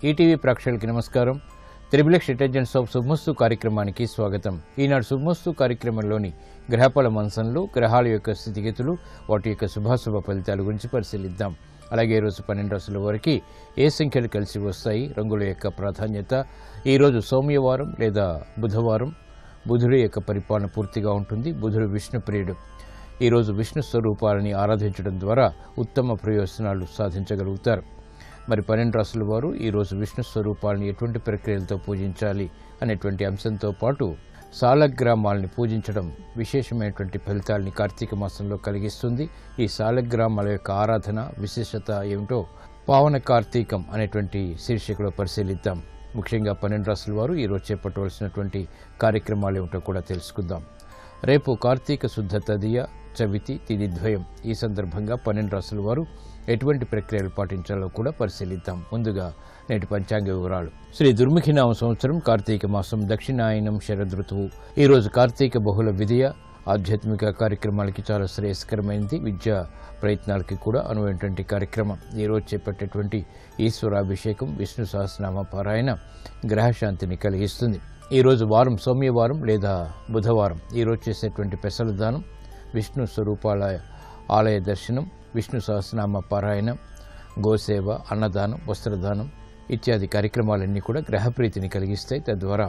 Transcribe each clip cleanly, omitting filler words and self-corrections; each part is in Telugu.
ఈటీవీ ప్రేక్షకులకి నమస్కారం. త్రిబులెక్స్ డిటర్జెంట్స్ ఆఫ్ శుభమస్తు కార్యక్రమానికి స్వాగతం. ఈనాడు శుభమస్తు కార్యక్రమంలోని గ్రహఫల మంచంలో గ్రహాల యొక్క స్థితిగతులు, వాటి యొక్క శుభాశుభ ఫలితాల గురించి పరిశీలిద్దాం. అలాగే ఈరోజు 12 రాశుల వారికి ఏ సంఖ్యలు కలిసి వస్తాయి, రంగుల యొక్క ప్రాధాన్యత, ఈరోజు సోమవారం లేదా బుధవారం, బుధుడి యొక్క పరిపాలన పూర్తిగా ఉంటుంది. బుధుడు విష్ణు ప్రియుడు. ఈరోజు విష్ణు స్వరూపాలని ఆరాధించడం ద్వారా ఉత్తమ ప్రయోజనాలు సాధించగలుగుతారు. మరి 12 రాశుల వారు ఈరోజు విష్ణు స్వరూపాలను ఎటువంటి ప్రక్రియలతో పూజించాలి అనేటువంటి అంశంతో పాటు సాలగ్రామాలని పూజించడం విశేషమైనటువంటి ఫలితాలని కార్తీక మాసంలో కలిగిస్తుంది. ఈ సాలగ్రామాల యొక్క ఆరాధన విశేషత ఏమిటో పావన కార్తీకం అనేటువంటి శీర్షికలో పరిశీలిద్దాం. ముఖ్యంగా 12 రాశుల వారు ఈరోజు చేపట్టవలసినటువంటి కార్యక్రమాలు ఏమిటో కూడా తెలుసుకుందాం. రేపు కార్తీక శుద్ధ తదియ చవితి తిథిద్వయం. ఈ సందర్భంగా 12 రాశుల వారు ఎటువంటి ప్రక్రియలు పాటించాలో కూడా పరిశీలిద్దాం. ముందుగా నేటి పంచాంగ వివరాలు. శ్రీ దుర్ముఖినామ సంవత్సరం కార్తీక మాసం దక్షిణాయనం శరదృతువు. ఈరోజు కార్తీక బహుళ విధియ ఆధ్యాత్మిక కార్యక్రమాలకి చాలా శ్రేయస్కరమైనది. విద్యా ప్రయత్నాలకి కూడా అనువైనటువంటి కార్యక్రమం. ఈరోజు చేపట్టేటువంటి ఈశ్వరాభిషేకం, విష్ణు సహస్రనామ పారాయణ గ్రహశాంతిని కలిగిస్తుంది. ఈరోజు వారం సోమవారం లేదా బుధవారం. ఈరోజు చేసేటువంటి పెసల దానం, విష్ణు స్వరూపాల ఆలయ దర్శనం, విష్ణు సహస్రనామ పారాయణ, గోసేవ, అన్నదానం, వస్త్రదానం ఇత్యాది కార్యక్రమాలన్నీ కూడా గ్రహప్రీతిని కలిగిస్తాయి. తద్వారా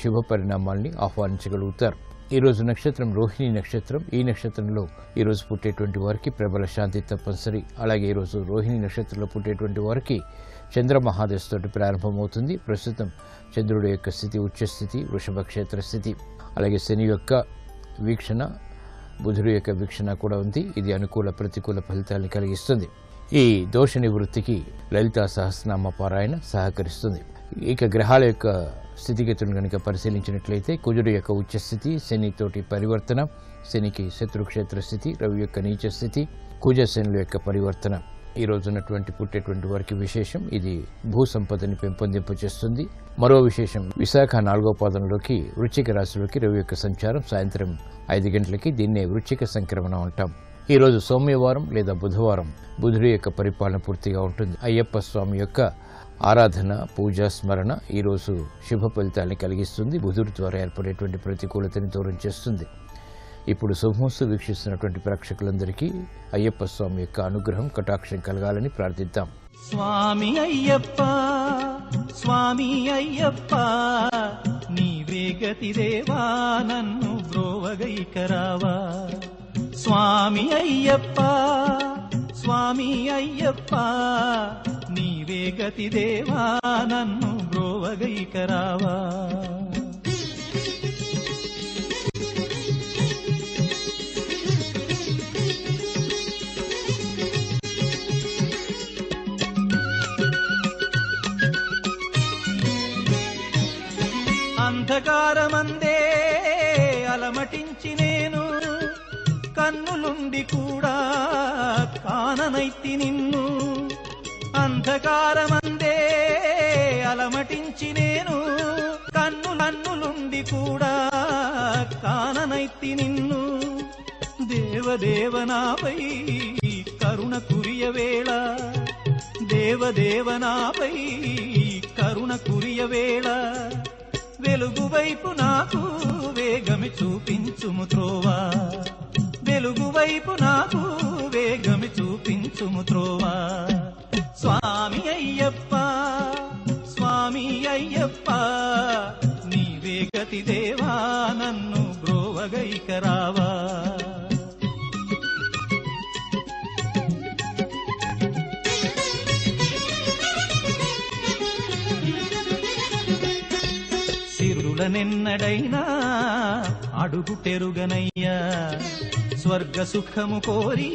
శుభ పరిణామాల్ని ఆహ్వానించగలుగుతారు. ఈరోజు నక్షత్రం రోహిణి నక్షత్రం. ఈ నక్షత్రంలో ఈరోజు పుట్టేటువంటి వారికి ప్రబల శాంతి తప్పనిసరి. అలాగే ఈరోజు రోహిణి నక్షత్రంలో పుట్టేటువంటి వారికి చంద్రమహాదశతోటి ప్రారంభమవుతుంది. ప్రస్తుతం చంద్రుడి యొక్క స్థితి ఉచ్చస్థితి, వృషభ క్షేత్ర స్థితి. అలాగే శని యొక్క వీక్షణ, బుధుడి యొక్క వీక్షణ కూడా ఉంది. ఇది అనుకూల ప్రతికూల ఫలితాలను కలిగిస్తుంది. ఈ దోష నివృత్తికి లలితా సహస్రనామ పారాయణ సహకరిస్తుంది. ఇక గ్రహాల యొక్క స్థితిగతులను కనుక పరిశీలించినట్లయితే కుజుడి యొక్క ఉచ్చస్థితి, శనితోటి పరివర్తన, శనికి శత్రుక్షేత్ర స్థితి, రవి యొక్క నీచ స్థితి, కుజ శనుల యొక్క పరివర్తన. ఈ రోజున్నటువంటి పుట్టేటువంటి వారికి విశేషం, ఇది భూ సంపదని పెంపొందింపచేస్తుంది. మరో విశేషం, విశాఖ 4వ పాదంలోకి వృశ్చిక రాశిలోకి రవి యొక్క సంచారం సాయంత్రం 5 గంటలకి. దీన్నే వృశ్చిక సంక్రమణం అంటాం. ఈరోజు సోమవారం లేదా బుధవారం. బుధుడి యొక్క పరిపాలన పూర్తిగా ఉంటుంది. అయ్యప్ప స్వామి యొక్క ఆరాధన, పూజ, స్మరణ ఈరోజు శుభ ఫలితాన్ని కలిగిస్తుంది. బుధుడి ద్వారా ఏర్పడేటువంటి ప్రతికూలతని దూరం చేస్తుంది. ఇప్పుడు శుభమస్తు వీక్షిస్తున్నటువంటి ప్రేక్షకులందరికీ అయ్యప్ప స్వామి యొక్క అనుగ్రహం, కటాక్షం కలగాలని ప్రార్థిద్దాం. స్వామి అయ్యప్ప, స్వామి అయ్యప్ప, నీవే గతి దేవా, నన్ను బ్రోవగైకరావా. స్వామి అయ్యప్ప, స్వామి అయ్యప్ప, నీవే గతి దేవా, నన్ను బ్రోవగైకరావా. అంధకారమందే అలమటించి నేను, కన్నులుండి కూడా కాననైతి నిన్ను. అంధకారమందే అలమటించి నేను, కన్నులుండి కూడా కాననైతి నిన్ను. దేవదేవనాపై కరుణ కురియవేళ, దేవదేవనాపై కరుణ కురియవేళ. వెలుగు వైపు నాకు వేగమి చూపించుము త్రోవా, వెలుగు వైపు నాకు వేగమి చూపించుము త్రోవా. స్వామి అయ్యప్ప, స్వామి అయ్యప్ప, నీవే గతి దేవా, నన్ను బ్రోవగైకరావా. నిన్నడైనా అడుగుటెరుగనయ్యా, స్వర్గ సుఖము కోరి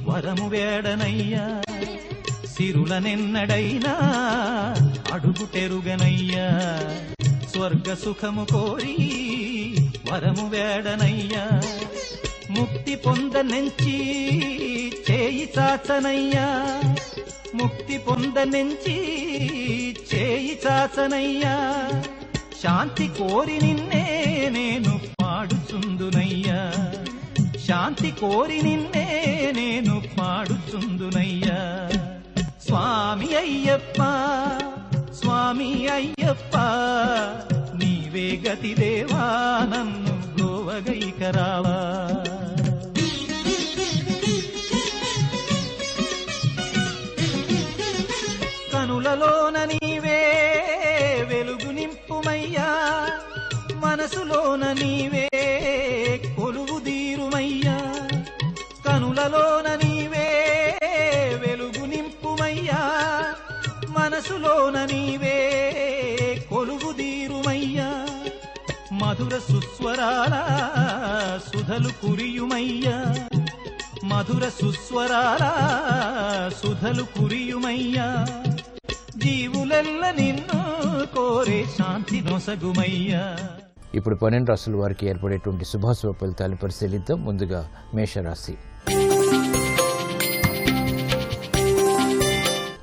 వరము వేడనయ్యా. సిరుల నిన్నడైనా అడుగుటెరుగనయ్యా, స్వర్గ సుఖము కోరి వరము వేడనయ్యా. ముక్తి పొందనెంచి చేయి చాచనయ్యా, ముక్తి పొందనెంచి చేయి చాచనయ్యా. శాంతి కోరి నిన్నే నేను పాడుచుందునయ్యా, శాంతి కోరి నిన్నే నేను పాడుచుందునయ్యా. స్వామి స్వామి అయ్యప్ప స్వామి అయ్యప్ప నీవే గతి దేవా నన్ను గోవగైకరావా. కనులలోన నీవే వెలుగు నింపుమయ్యా, మనసులోన నీవే కొలువు దీరుమయ్యా. కనులలోన నీవే వెలుగు నింపుమయ్యా, మనసులోన నీవే కొలువు దీరుమయ్యా. మధుర సుస్వరాల సుధలు కురియుమయ్యా, మధుర సుస్వరాల సుధలు కురియుమయ్యా. జీవులెల్ల నిన్ను కోరే శాంతి నొసగుమయ్యా. ఇప్పుడు 12 రాశుల వారికి ఏర్పడేటువంటి శుభాశుభ ఫలితాలను పరిశీలిద్దాం. ముందుగా మేషరాశి.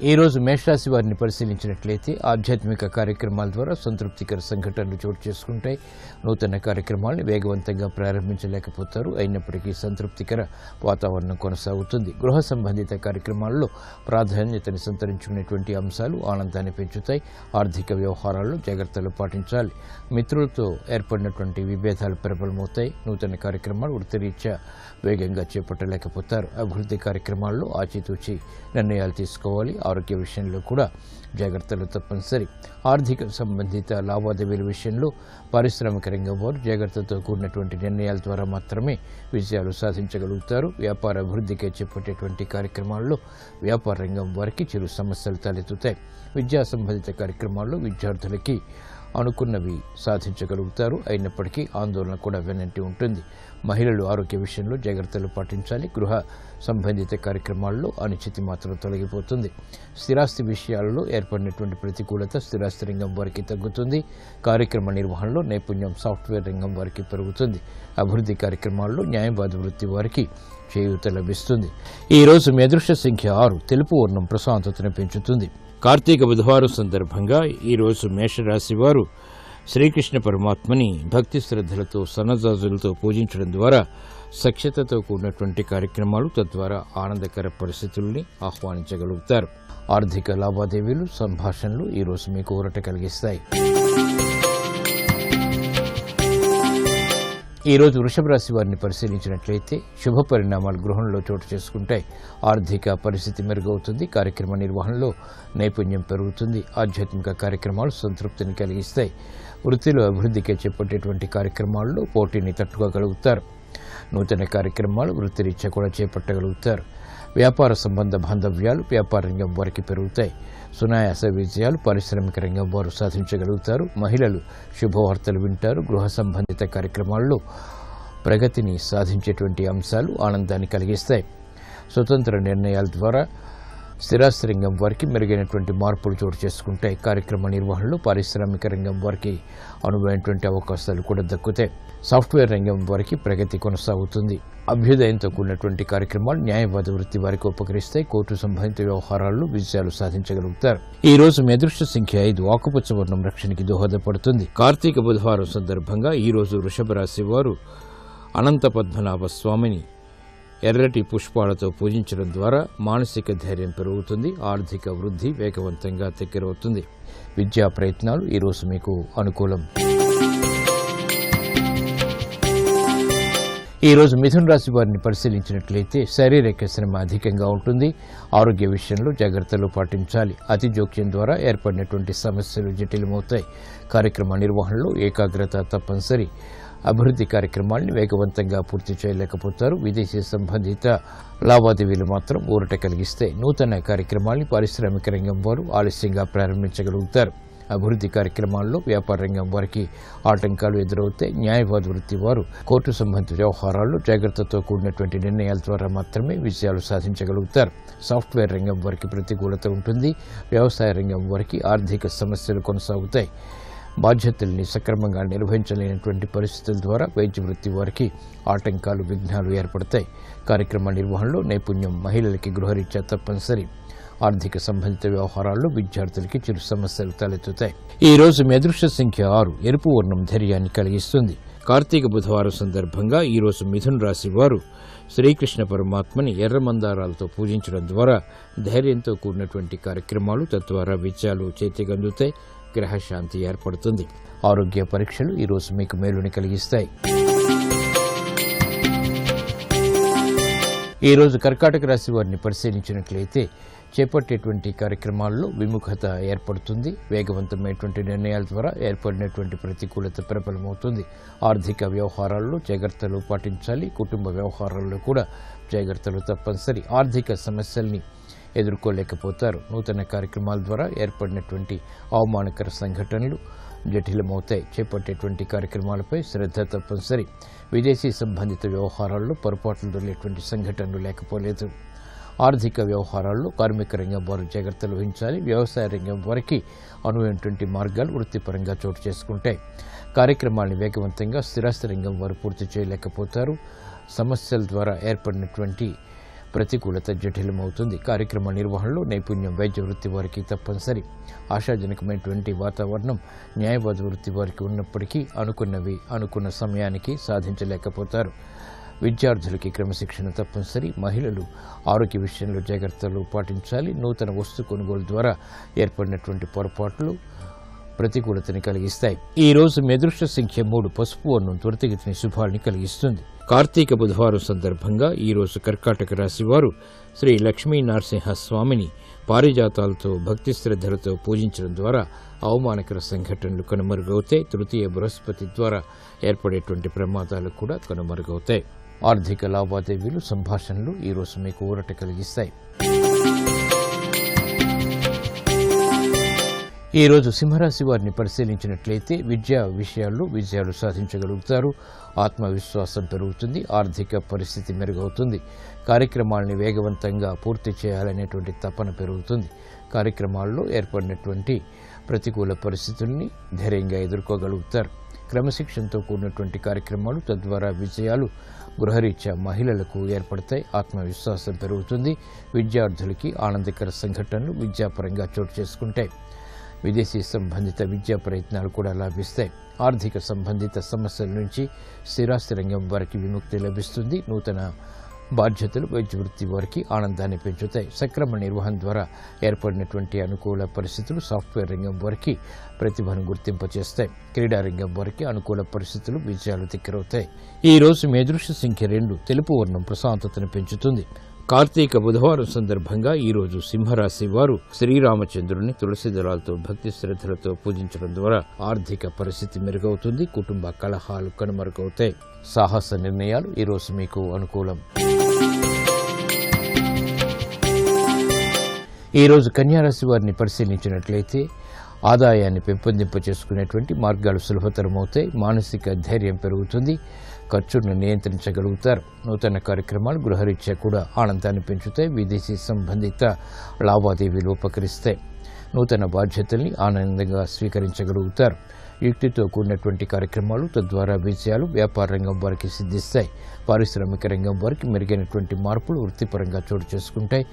ఈ రోజు మేషరాశి వారిని పరిశీలించినట్లయితే ఆధ్యాత్మిక కార్యక్రమాల ద్వారా సంతృప్తికర సంఘటనలు చోటు చేసుకుంటాయి. నూతన కార్యక్రమాలను వేగవంతంగా ప్రారంభించలేకపోతారు. అయినప్పటికీ సంతృప్తికర వాతావరణం కొనసాగుతుంది. గృహ సంబంధిత కార్యక్రమాల్లో ప్రాధాన్యతను సంతరించుకునేటువంటి అంశాలు ఆనందాన్ని పెంచుతాయి. ఆర్థిక వ్యవహారాల్లో జాగ్రత్తలు పాటించాలి. మిత్రులతో ఏర్పడినటువంటి విభేదాలు ప్రబలమవుతాయి. నూతన కార్యక్రమాలు వృత్తిరీత్యా వేగంగా చేపట్టలేకపోతారు. అభివృద్ధి కార్యక్రమాల్లో ఆచితూచి నిర్ణయాలు తీసుకోవాలి. ఆరోగ్య విషయంలో కూడా జాగ్రత్తలు తప్పనిసరి. ఆర్థిక సంబంధిత లావాదేవీల విషయంలో పారిశ్రామిక రంగం వారు జాగ్రత్తతో కూడినటువంటి నిర్ణయాల ద్వారా మాత్రమే విజయాలు సాధించగలుగుతారు. వ్యాపార అభివృద్ధికి చేపట్టేటువంటి కార్యక్రమాల్లో వ్యాపార రంగం వారికి చిరు సమస్యలు తలెత్తుతాయి. విద్యా సంబంధిత కార్యక్రమాల్లో విద్యార్థులకి అనుకున్నవి సాధించగలుగుతారు. అయినప్పటికీ ఆందోళన కూడా వెనంటి ఉంటుంది. మహిళలు ఆరోగ్య విషయంలో జాగ్రత్తలు పాటించాలి. గృహ సంబంధిత కార్యక్రమాల్లో అనిశ్చితి మాత్రం తొలగిపోతుంది. స్థిరాస్తి విషయాలలో ఏర్పడినటువంటి ప్రతికూలత స్థిరాస్తి రంగం వారికి తగ్గుతుంది. కార్యక్రమ నిర్వహణలో నైపుణ్యం సాఫ్ట్వేర్ రంగం వారికి పెరుగుతుంది. అభివృద్ధి కార్యక్రమాల్లో న్యాయవాద వృత్తి వారికి చేయూత లభిస్తుంది. ఈ రోజు మీ అదృష్ట సంఖ్య 6. తెలుపు వర్ణం ప్రశాంతతను పెంచుతుంది. కార్తీక బుధవారం సందర్భంగా ఈరోజు మేషరాశి వారు శ్రీకృష్ణ పరమాత్మని భక్తి శ్రద్ధలతో సన్నజాజులతో పూజించడం ద్వారా సఖ్యతతో కూడినటువంటి కార్యక్రమాలు, తద్వారా ఆనందకర పరిస్థితుల్ని ఆహ్వానించగలుగుతారు. ఆర్థిక లావాదేవీలు, సంభాషణలు ఈరోజు మీకు ఊరట కలిగిస్తాయి. ఈ రోజు వృషభ రాశి వారిని పరిశీలించినట్లయితే శుభ పరిణామాలు గృహంలో చోటు చేసుకుంటాయి. ఆర్థిక పరిస్థితి మెరుగవుతుంది. కార్యక్రమ నిర్వహణలో నైపుణ్యం పెరుగుతుంది. ఆధ్యాత్మిక కార్యక్రమాలు సంతృప్తిని కలిగిస్తాయి. వృత్తిలో అభివృద్ధికి చేపట్టేటువంటి కార్యక్రమాల్లో పోటీని తట్టుకోగలుగుతారు. నూతన కార్యక్రమాలు వృత్తిరీత్యా కూడా చేపట్టగలుగుతారు. వ్యాపార సంబంధ బాంధవ్యాలు వ్యాపార రంగం వారికి పెరుగుతాయి. సునాయాస విజయాలు పారిశ్రామిక రంగం వారు సాధించగలుగుతారు. మహిళలు శుభవార్తలు వింటారు. గృహ సంబంధిత కార్యక్రమాల్లో ప్రగతిని సాధించేటువంటి అంశాలు ఆనందాన్ని కలిగిస్తాయి. స్వతంత్ర నిర్ణయాల ద్వారా స్థిరాస్తి రంగం వారికి మెరుగైనటువంటి మార్పులు చోటు చేసుకుంటాయి. కార్యక్రమ నిర్వహణలో పారిశ్రామిక రంగం వారికి అనువైనటువంటి అవకాశాలు కూడా దక్కుతాయి. సాఫ్ట్వేర్ రంగం వారికి ప్రగతి కొనసాగుతుంది. అభ్యుదయంతో కూడినటువంటి కార్యక్రమాలు న్యాయవాద వృత్తి వారికి ఉపకరిస్తాయి. కోర్టు సంబంధిత వ్యవహారాల్లో విజయాలు సాధించగలుగుతారు. ఈ రోజు మీ అదృష్ట సంఖ్య 5. ఆకుపచ్చ వర్ణం రక్షణకి దోహదపడుతుంది. కార్తీక బుధవారం సందర్భంగా ఈ రోజు వృషభ రాశి వారు అనంత పద్మనాభ స్వామిని ఎర్రటి పుష్పాలతో పూజించడం ద్వారా మానసిక ధైర్యం పెరుగుతుంది. ఆర్థిక వృద్ధి వేగవంతంగా దగ్గరవుతుంది. విద్యా ప్రయత్నాలు ఈరోజు మీకు అనుకూలం. ఈ రోజు మిథున రాశి వారిని పరిశీలించినట్లయితే శారీరక శ్రమ అధికంగా ఉంటుంది. ఆరోగ్య విషయంలో జాగ్రత్తలు పాటించాలి. అతి జోక్యం ద్వారా ఏర్పడినటువంటి సమస్యలు జటిలమవుతాయి. కార్యక్రమ నిర్వహణలో ఏకాగ్రత తప్పనిసరి. అభివృద్ధి కార్యక్రమాల్ని వేగవంతంగా పూర్తి చేయలేకపోతారు. విదేశీ సంబంధిత లావాదేవీలు మాత్రం ఊరట కలిగిస్తాయి. నూతన కార్యక్రమాల్ని పారిశ్రామిక రంగం వారు ఆలస్యంగా ప్రారంభించగలుగుతారు. అభివృద్ధి కార్యక్రమాల్లో వ్యాపార రంగం వారికి ఆటంకాలు ఎదురవుతాయి. న్యాయవాద వృత్తి వారు కోర్టు సంబంధిత వ్యవహారాల్లో జాగ్రత్తతో కూడినటువంటి నిర్ణయాల ద్వారా మాత్రమే విజయాలు సాధించగలుగుతారు. సాఫ్ట్వేర్ రంగం వారికి ప్రతికూలత ఉంటుంది. వ్యవసాయ రంగం వారికి ఆర్థిక సమస్యలు కొనసాగుతాయి. బాధ్యతల్ని సక్రమంగా నిర్వహించలేనటువంటి పరిస్థితుల ద్వారా వైద్య వృత్తి వారికి ఆటంకాలు, విఘ్నాలు ఏర్పడతాయి. కార్యక్రమ నిర్వహణలో నైపుణ్యం మహిళలకి గృహరీత్యా తప్పనిసరి. ఆర్థిక సంబంధిత వ్యవహారాల్లో విద్యార్థులకి చిరు సమస్యలు తలెత్తుతాయి. ఈ రోజు మీ అదృష్ట సంఖ్య 6. ఎరుపు వర్ణం ధైర్యాన్ని కలిగిస్తుంది. కార్తీక బుధవారం సందర్భంగా ఈరోజు మిథున రాశి వారు శ్రీకృష్ణ పరమాత్మని ఎర్ర మందారాలతో పూజించడం ద్వారా ధైర్యంతో కూడినటువంటి కార్యక్రమాలు తద్వారా విజయాలు చేతికందుతాయి, గ్రహశాంతి ఏర్పడుతుంది. ఆరోగ్య పరీక్షలు ఈరోజు మీకు మేలుని కలిగిస్తాయి. ఈరోజు కర్కాటక రాశి వారిని పరిశీలించినట్లయితే చేపట్టేటువంటి కార్యక్రమాల్లో విముఖత ఏర్పడుతుంది. వేగవంతమైనటువంటి నిర్ణయాల ద్వారా ఏర్పడినటువంటి ప్రతికూలత ప్రబలమవుతుంది. ఆర్థిక వ్యవహారాల్లో జాగ్రత్తలు పాటించాలి. కుటుంబ వ్యవహారాల్లో కూడా జాగ్రత్తలు తప్పనిసరి. ఆర్థిక సమస్యల్ని ఎదుర్కోలేకపోతారు. నూతన కార్యక్రమాల ద్వారా ఏర్పడినటువంటి అవమానకర సంఘటనలు జటిలమవుతాయి. చేపట్టేటువంటి కార్యక్రమాలపై శ్రద్ధ తప్పనిసరి. విదేశీ సంబంధిత వ్యవహారాల్లో పొరపాట్లు దొరికేటువంటి సంఘటనలు లేకపోలేదు. ఆర్థిక వ్యవహారాల్లో కార్మిక రంగం వారు జాగ్రత్తలు వహించాలి. వ్యవసాయ రంగం వారికి అనువైనటువంటి మార్గాలు వృత్తిపరంగా చోటు చేసుకుంటాయి. కార్యక్రమాలను వేగవంతంగా స్థిరాస్తి రంగం వారు పూర్తి చేయలేకపోతారు. సమస్యల ద్వారా ఏర్పడినటువంటి ప్రతికూలత జటిలమవుతుంది. కార్యక్రమ నిర్వహణలో నైపుణ్యం వైద్య వృత్తి వారికి తప్పనిసరి. ఆశాజనకమైనటువంటి వాతావరణం న్యాయవాద వృత్తి వారికి ఉన్నప్పటికీ అనుకున్నవి అనుకున్న సమయానికి సాధించలేకపోతారు. విద్యార్థులకి క్రమశిక్షణ తప్పనిసరి. మహిళలు ఆరోగ్య విషయంలో జాగ్రత్తలు పాటించాలి. నూతన వస్తు కొనుగోలు ద్వారా ఏర్పడినటువంటి పొరపాట్లు ప్రతికూలతని కలిగిస్తాయి. ఈ రోజు మీ అదృష్ట సంఖ్య 3. పసుపు వర్ణం త్వరితగతిని శుభాల్ని కలిగిస్తుంది. కార్తీక బుధవారం సందర్భంగా ఈరోజు కర్కాటక రాశి వారు శ్రీ లక్ష్మీ నరసింహ స్వామిని పారిజాతాలతో భక్తి శ్రద్ధలతో పూజించడం ద్వారా అవమానకర సంఘటనలు కనుమరుగవుతాయి. తృతీయ బృహస్పతి ద్వారా ఏర్పడేటువంటి ప్రమాదాలు కూడా కనుమరుగవుతాయి. ఆర్థిక లావాదేవీలు సంభాషణలు ఈరోజు మీకు ఊరట కలిగిస్తాయి. ఈ రోజు సింహరాశి వారిని పరిశీలించినట్లయితే విద్యా విషయాల్లో విజయాలు సాధించగలుగుతారు. ఆత్మవిశ్వాసం పెరుగుతుంది. ఆర్థిక పరిస్థితి మెరుగవుతుంది. కార్యక్రమాలని వేగవంతంగా పూర్తి చేయాలనేటువంటి తపన పెరుగుతుంది. కార్యక్రమాల్లో ఏర్పడినటువంటి ప్రతికూల పరిస్థితుల్ని ధైర్యంగా ఎదుర్కోగలుగుతారు. క్రమశిక్షణతో కూడినటువంటి కార్యక్రమాలు తద్వారా విజయాలు గృహరీత్యా మహిళలకు ఏర్పడతాయి. ఆత్మవిశ్వాసం పెరుగుతుంది. విద్యార్థులకి ఆనందకర సంఘటనలు విద్యాపరంగా చోటు చేసుకుంటాయి. విదేశీ సంబంధిత విద్యా ప్రయత్నాలు కూడా లాభిస్తాయి. ఆర్థిక సంబంధిత సమస్యల నుంచి స్థిరాస్తి రంగం వారికి విముక్తి లభిస్తుంది. నూతన బాధ్యతలు వైద్య వృత్తి వారికి ఆనందాన్ని పెంచుతాయి. సక్రమ నిర్వహణ ద్వారా ఏర్పడినటువంటి అనుకూల పరిస్థితులు సాఫ్ట్వేర్ రంగం వారికి ప్రతిభను గుర్తింపచేస్తాయి. క్రీడా రంగం వారికి అనుకూల పరిస్థితులు విజయాలు దగ్గరవుతాయి. ఈ రోజు మీ అదృష్ట సంఖ్య 2. తెలుపు వర్ణం ప్రశాంతతను పెంచుతుంది. కార్తీక బుధవారం సందర్భంగా ఈరోజు సింహరాశి వారు శ్రీరామచంద్రుని తులసి దళాలతో భక్తి శ్రద్ధలతో పూజించడం ద్వారా ఆర్థిక పరిస్థితి మెరుగవుతుంది. కుటుంబ కలహాలు కనుమరుగవుతాయి. సాహస నిర్ణయాలు ఈరోజు మీకు అనుకూలం. ఈరోజు కన్యారాశి వారిని పరిశీలించినట్లయితే ఆదాయాన్ని పెంపొందింప చేసుకునేటువంటి మార్గాలు సులభతరమవుతాయి. మానసిక ధైర్యం పెరుగుతుంది. ఖర్చులను నియంత్రించగలుగుతారు. నూతన కార్యక్రమాలు గృహరీత్యా కూడా ఆనందాన్ని పెంచుతాయి. విదేశీ సంబంధిత లావాదేవీలు ఉపకరిస్తాయి. నూతన బాధ్యతల్ని ఆనందంగా స్వీకరించగలుగుతారు. యుక్తితో కూడినటువంటి కార్యక్రమాలు తద్వారా విజయాలు వ్యాపార రంగం వారికి సిద్ధిస్తాయి. పారిశ్రామిక రంగం వారికి మెరుగైనటువంటి మార్పులు వృత్తిపరంగా చోటు చేసుకుంటాయి.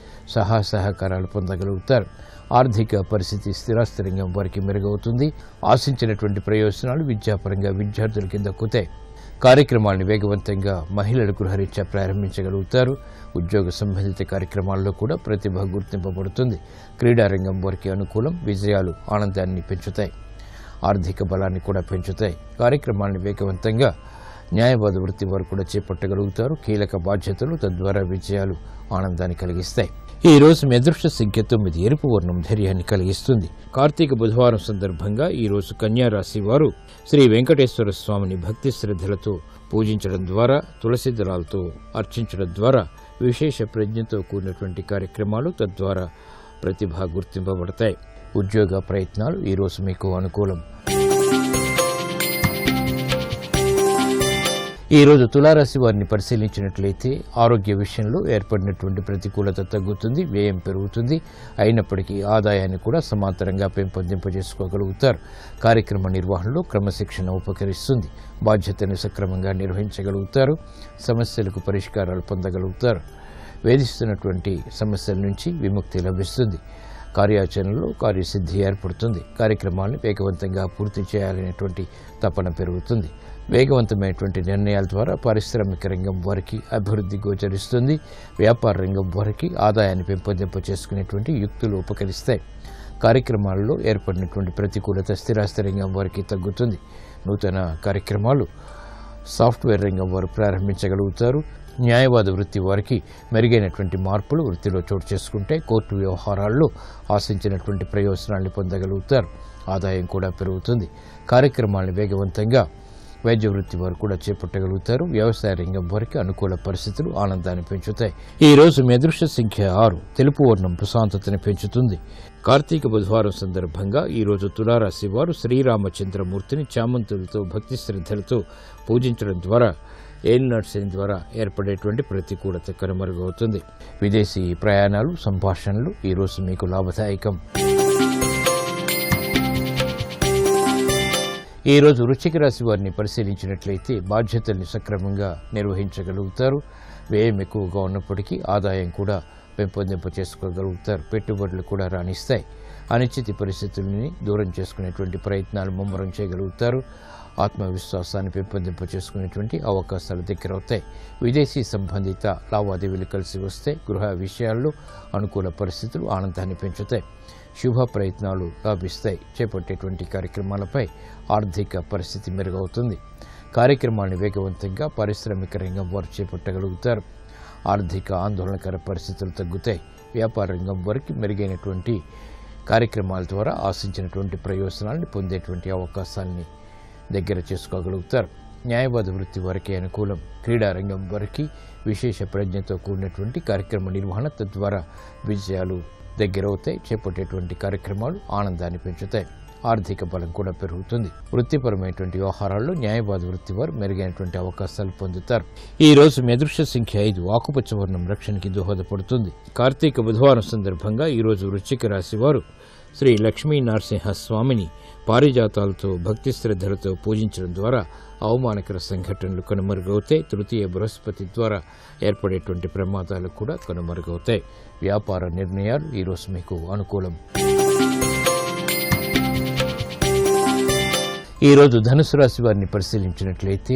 సహకారాలు పొందగలుగుతారు. ఆర్థిక పరిస్థితి స్థిరాస్తి రంగం వారికి మెరుగవుతుంది. ఆశించినటువంటి ప్రయోజనాలు విద్యాపరంగా విద్యార్థులకి దక్కుతాయి. కార్యక్రమాలను వేగవంతంగా మహిళలు గృహరీత్యా ప్రారంభించగలుగుతారు. ఉద్యోగ సంబంధిత కార్యక్రమాల్లో కూడా ప్రతిభ గుర్తింపబడుతుంది. క్రీడారంగం వారికి అనుకూలం. విజయాలు ఆనందాన్ని పెంచుతాయి. ఆర్థిక బలాన్ని కూడా పెంచుతాయి. కార్యక్రమాలను వేగవంతంగా న్యాయవాద వృత్తి వారు కూడా చేపట్టగలుగుతారు. కీలక బాధ్యతలు తద్వారా విజయాలు ఆనందాన్ని కలిగిస్తాయి. ఈ రోజు మీ అదృష్ట సంఖ్య 9. ఎరుపు వర్ణం ధైర్యాన్ని కలిగిస్తుంది. కార్తీక బుధవారం సందర్భంగా ఈ రోజు కన్యా రాశి వారు శ్రీ వెంకటేశ్వర స్వామిని భక్తి శ్రద్ధలతో పూజించడం ద్వారా తులసి దళాలతో అర్చించడం ద్వారా విశేష ప్రజ్ఞతో కూడినటువంటి కార్యక్రమాలు తద్వారా ప్రతిభ గుర్తింపబడతాయి. ఉద్యోగ ప్రయత్నాలు ఈ రోజు మీకు అనుకూలం. ఈ రోజు తులారాశి వారిని పరిశీలించినట్లయితే ఆరోగ్య విషయంలో ఏర్పడినటువంటి ప్రతికూలత తగ్గుతుంది. వ్యయం పెరుగుతుంది. అయినప్పటికీ ఆదాయాన్ని కూడా సమాంతరంగా పెంపొందింపజేసుకోగలుగుతారు. కార్యక్రమ నిర్వహణలో క్రమశిక్షణ ఉపకరిస్తుంది. బాధ్యతను సక్రమంగా నిర్వహించగలుగుతారు. సమస్యలకు పరిష్కారాలు పొందగలుగుతారు. వేధిస్తున్నటువంటి సమస్యల నుంచి విముక్తి లభిస్తుంది. కార్యాచరణలో కార్యసిద్ధి ఏర్పడుతుంది. కార్యక్రమాలను వేగవంతంగా పూర్తి చేయాలనేటువంటి తపన పెరుగుతుంది. వేగవంతమైనటువంటి నిర్ణయాల ద్వారా పారిశ్రామిక రంగం వారికి అభివృద్ధి గోచరిస్తుంది. వ్యాపార రంగం వారికి ఆదాయాన్ని పెంపొందింప చేసుకునేటువంటి యుక్తులు ఉపకరిస్తాయి. కార్యక్రమాల్లో ఏర్పడినటువంటి ప్రతికూలత స్థిరాస్తి రంగం వారికి తగ్గుతుంది. నూతన కార్యక్రమాలు సాఫ్ట్వేర్ రంగం వారు ప్రారంభించగలుగుతారు. న్యాయవాద వృత్తి వారికి మెరుగైనటువంటి మార్పులు వృత్తిలో చోటు చేసుకుంటే కోర్టు వ్యవహారాల్లో ఆశించినటువంటి ప్రయోజనాన్ని పొందగలుగుతారు. ఆదాయం కూడా పెరుగుతుంది. కార్యక్రమాలను వేగవంతంగా వైద్య వృత్తి వారు కూడా చేపట్టగలుగుతారు. వ్యవసాయ రంగం వారికి అనుకూల పరిస్థితులు ఆనందాన్ని పెంచుతాయి. ఈ రోజు మీ అదృష్ట సంఖ్య 6. తెలుపు వర్ణం ప్రశాంతతని పెంచుతుంది. కార్తీక బుధవారం సందర్భంగా ఈ రోజు తులారాశి వారు శ్రీరామచంద్రమూర్తిని చామంతులతో భక్తి శ్రద్ధలతో పూజించడం ద్వారా ఏలినాటి శని ద్వారా ఏర్పడేటువంటి ప్రతికూలత కనుమరుగవుతుంది. విదేశీ ప్రయాణాలు, సంభాషణలు ఈ రోజు మీకు లాభదాయకం. ఈ రోజు వృశ్చిక రాశి వారిని పరిశీలించినట్లయితే బాధ్యతల్ని సక్రమంగా నిర్వహించగలుగుతారు. వ్యయం ఎక్కువగా ఉన్నప్పటికీ ఆదాయం కూడా పెంపొందింప చేసుకోగలుగుతారు. పెట్టుబడులు కూడా రాణిస్తాయి. అనిశ్చిత పరిస్థితుల్ని దూరం చేసుకునేటువంటి ప్రయత్నాలు ముమ్మరం చేయగలుగుతారు. ఆత్మవిశ్వాసాన్ని పెంపొందింప చేసుకునేటువంటి అవకాశాలు దగ్గరవుతాయి. విదేశీ సంబంధిత లావాదేవీలు కలిసి వస్తే గృహ విషయాల్లో అనుకూల పరిస్థితులు ఆనందాన్ని పెంచుతాయి. శుభ ప్రయత్నాలు లాభిస్తాయి. చేపట్టేటువంటి కార్యక్రమాలపై ఆర్థిక పరిస్థితి మెరుగవుతుంది. కార్యక్రమాన్ని వేగవంతంగా పారిశ్రామిక రంగం వారు చేపట్టగలుగుతారు. ఆర్థిక ఆందోళనకర పరిస్థితులు తగ్గుతాయి. వ్యాపార రంగం వారికి మెరుగైనటువంటి కార్యక్రమాల ద్వారా ఆశించినటువంటి ప్రయోజనాలను పొందేటువంటి అవకాశాన్ని దగ్గర చేసుకోగలుగుతారు. న్యాయవాద వృత్తి వారికి అనుకూలం. క్రీడా రంగం వారికి విశేష ప్రజ్ఞతో కూడినటువంటి కార్యక్రమ నిర్వహణ తద్వారా విజయాలు దగ్గరవుతాయి. చేపట్టేటువంటి కార్యక్రమాలు ఆనందాన్ని పెంచుతాయి. ఆర్థిక బలం కూడా పెరుగుతుంది. వృత్తిపరమైనటువంటి వ్యవహారాల్లో న్యాయవాద వృత్తి వారు మెరుగైనటువంటి అవకాశాలు పొందుతారు. ఈ రోజు మీ అదృష్ట సంఖ్య 5. ఆకుపచ్చ వర్ణం రక్షణకి దోహదపడుతుంది. కార్తీక బుధవారం సందర్భంగా ఈ రోజు వృశ్చిక రాశి వారు శ్రీ లక్ష్మీ నరసింహ స్వామిని పారిజాతాలతో భక్తి శ్రద్ధలతో పూజించడం ద్వారా అవమానకర సంఘటనలు కనుమరుగవుతాయి. తృతీయ బృహస్పతి ద్వారా ఏర్పడేటువంటి ప్రమాదాలు కూడా కనుమరుగవుతాయి. వ్యాపార నిర్ణయాలు ఈరోజు మీకు అనుకూలం. ఈరోజు ధనుసు రాశి వారిని పరిశీలించినట్లయితే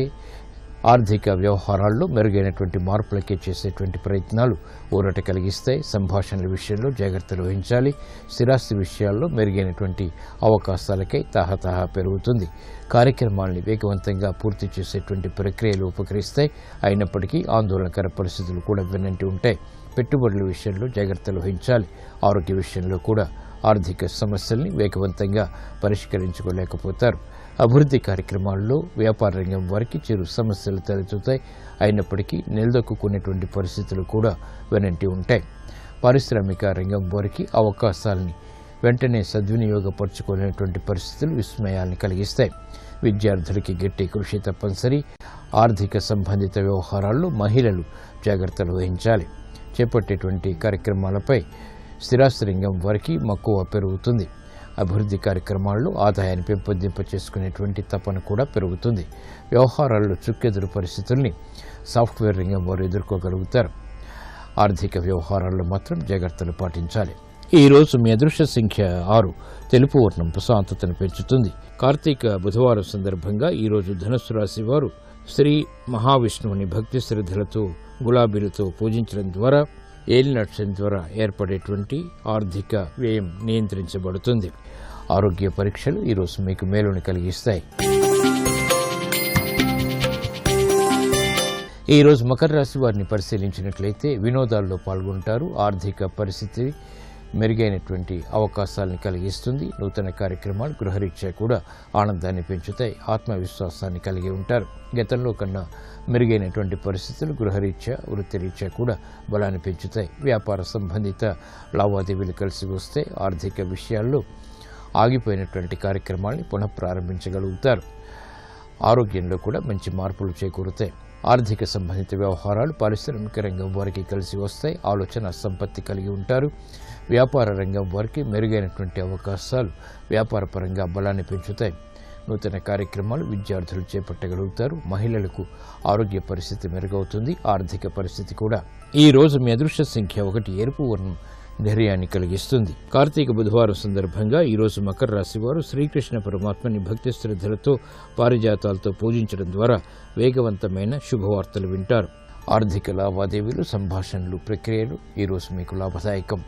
ఆర్థిక వ్యవహారాల్లో మెరుగైనటువంటి మార్పులకే చేసేటువంటి ప్రయత్నాలు ఊరట కలిగిస్తాయి. సంభాషణల విషయంలో జాగ్రత్తలు వహించాలి. స్థిరాస్తి విషయాల్లో మెరుగైనటువంటి అవకాశాలకై తహతహ పెరుగుతుంది. కార్యక్రమాల్ని వేగవంతంగా పూర్తి చేసేటువంటి ప్రక్రియలు ఉపకరిస్తాయి. అయినప్పటికీ ఆందోళనకర పరిస్థితులు కూడా వెన్నంటి ఉంటాయి. పెట్టుబడుల విషయంలో జాగ్రత్తలు వహించాలి. ఆరోగ్య విషయంలో కూడా ఆర్థిక సమస్యల్ని వేగవంతంగా పరిష్కరించుకోలేకపోతారు. అభివృద్ధి కార్యక్రమాల్లో వ్యాపార రంగం వారికి చిరు సమస్యలు తలెత్తుతాయి. అయినప్పటికీ నిలదొక్కునేటువంటి పరిస్థితులు కూడా వెనంటి ఉంటాయి. పారిశ్రామిక రంగం వారికి అవకాశాలని వెంటనే సద్వినియోగపరచుకునేటువంటి పరిస్థితులు విస్మయాన్ని కలిగిస్తాయి. విద్యార్థులకి గట్టి కృషి తప్పనిసరి. ఆర్థిక సంబంధిత వ్యవహారాల్లో మహిళలు జాగ్రత్తలు వహించాలి. చేపట్టేటువంటి కార్యక్రమాలపై స్థిరాస్తి రంగం వారికి మక్కువ పెరుగుతుంది. అభివృద్ధి కార్యక్రమాల్లో ఆదాయాన్ని పెంపొందింప చేసుకునేటువంటి తపన కూడా పెరుగుతుంది. వ్యవహారాల్లో చుక్కెదురు పరిస్థితుల్ని సాఫ్ట్వేర్ రంగం వారు ఎదుర్కోగలుగుతారు. ఆర్థిక వ్యవహారాల్లో మాత్రం జాగ్రత్తలు పాటించాలి. ఈ రోజు మీ అదృష్ట సంఖ్య 6. తెలుపు వర్ణం ప్రశాంతతను పెంచుతుంది. కార్తీక బుధవారం సందర్భంగా ఈ రోజు ధనుస్సు రాశి వారు శ్రీ మహావిష్ణువుని భక్తి శ్రద్ధలతో గులాబీలతో పూజించడం ద్వారా ఏలినాటి శని ద్వారా ఏర్పడేటువంటి ఆర్థిక వ్యయం నియంత్రించబడుతుంది. ఆరోగ్య పరీక్షలు ఈరోజు మీకు మేలుని కలిగిస్తాయి. ఈరోజు మకర రాశి వారిని పరిశీలించినట్లయితే వినోదాల్లో పాల్గొంటారు. ఆర్థిక పరిస్థితి మెరుగైనటువంటి అవకాశాలను కలిగిస్తుంది. నూతన కార్యక్రమాలు గృహరీత్యా కూడా ఆనందాన్ని పెంచుతాయి. ఆత్మవిశ్వాసాన్ని కలిగి ఉంటారు. గతంలో కన్నా మెరుగైనటువంటి పరిస్థితులు గృహరీత్యా వృత్తిరీత్యా కూడా బలాన్ని పెంచుతాయి. వ్యాపార సంబంధిత లావాదేవీలు కలిసి వస్తే ఆర్థిక విషయాల్లో ఆగిపోయినటువంటి కార్యక్రమాల్ని పునఃప్రారంభించగలుగుతారు. ఆరోగ్యంలో కూడా మంచి మార్పులు చేకూరుతాయి. ఆర్థిక సంబంధిత వ్యవహారాలు పారిశ్రామిక రంగం వారికి కలిసి వస్తాయి. ఆలోచన సంపత్తి కలిగి ఉంటారు. వ్యాపార రంగం వారికి మెరుగైనటువంటి అవకాశాలు వ్యాపార పరంగా బలాన్ని పెంచుతాయి. నూతన కార్యక్రమాలు విద్యార్థులు చేపట్టగలుగుతారు. మహిళలకు ఆరోగ్య పరిస్థితి మెరుగవుతుంది. ఆర్థిక పరిస్థితి కూడా. ఈ రోజు మీ అదృష్ట సంఖ్య 1. ఎరుపు వర్ణం ధైర్యాన్ని కలిగిస్తుంది. కార్తీక బుధవారం సందర్భంగా ఈరోజు మకర రాశి వారు శ్రీకృష్ణ పరమాత్మని భక్తి శ్రద్ధలతో పారిజాతాలతో పూజించడం ద్వారా వేగవంతమైన శుభవార్తలు వింటారు. ఆర్థిక లావాదేవీలు, సంభాషణలు, ప్రక్రియలు ఈరోజు మీకు లాభదాయకం.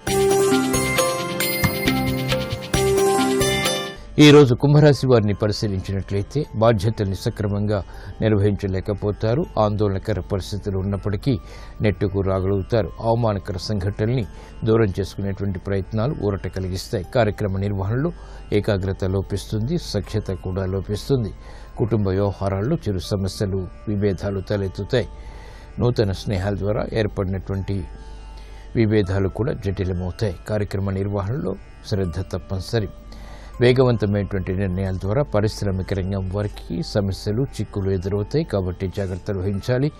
ఈరోజు కుంభరాశి వారిని పరిశీలించినట్లయితే బాధ్యతల్ని సక్రమంగా నిర్వహించలేకపోతారు. ఆందోళనకర పరిస్థితులు ఉన్నప్పటికీ నెట్టుకు రాగలుగుతారు. అవమానకర సంఘటనల్ని దూరం చేసుకునేటువంటి ప్రయత్నాలు ఊరట కలిగిస్తాయి. కార్యక్రమ నిర్వహణలో ఏకాగ్రత లోపిస్తుంది, సఖ్యత కూడా లోపిస్తుంది. కుటుంబ వ్యవహారాల్లో చిరు సమస్యలు, విభేదాలు తలెత్తుతాయి. నూతన స్నేహాల ద్వారా ఏర్పడినటువంటి విభేదాలు కూడా జటిలమవుతాయి. కార్యక్రమ నిర్వహణలో శ్రద్ధ తప్పనిసరి. వేగవంతమైనటువంటి నిర్ణయాల ద్వారా పారిశ్రామిక రంగం వారికి సమస్యలు, చిక్కులు ఎదురవుతాయి. కాబట్టి జాగ్రత్తలు వహించాలి.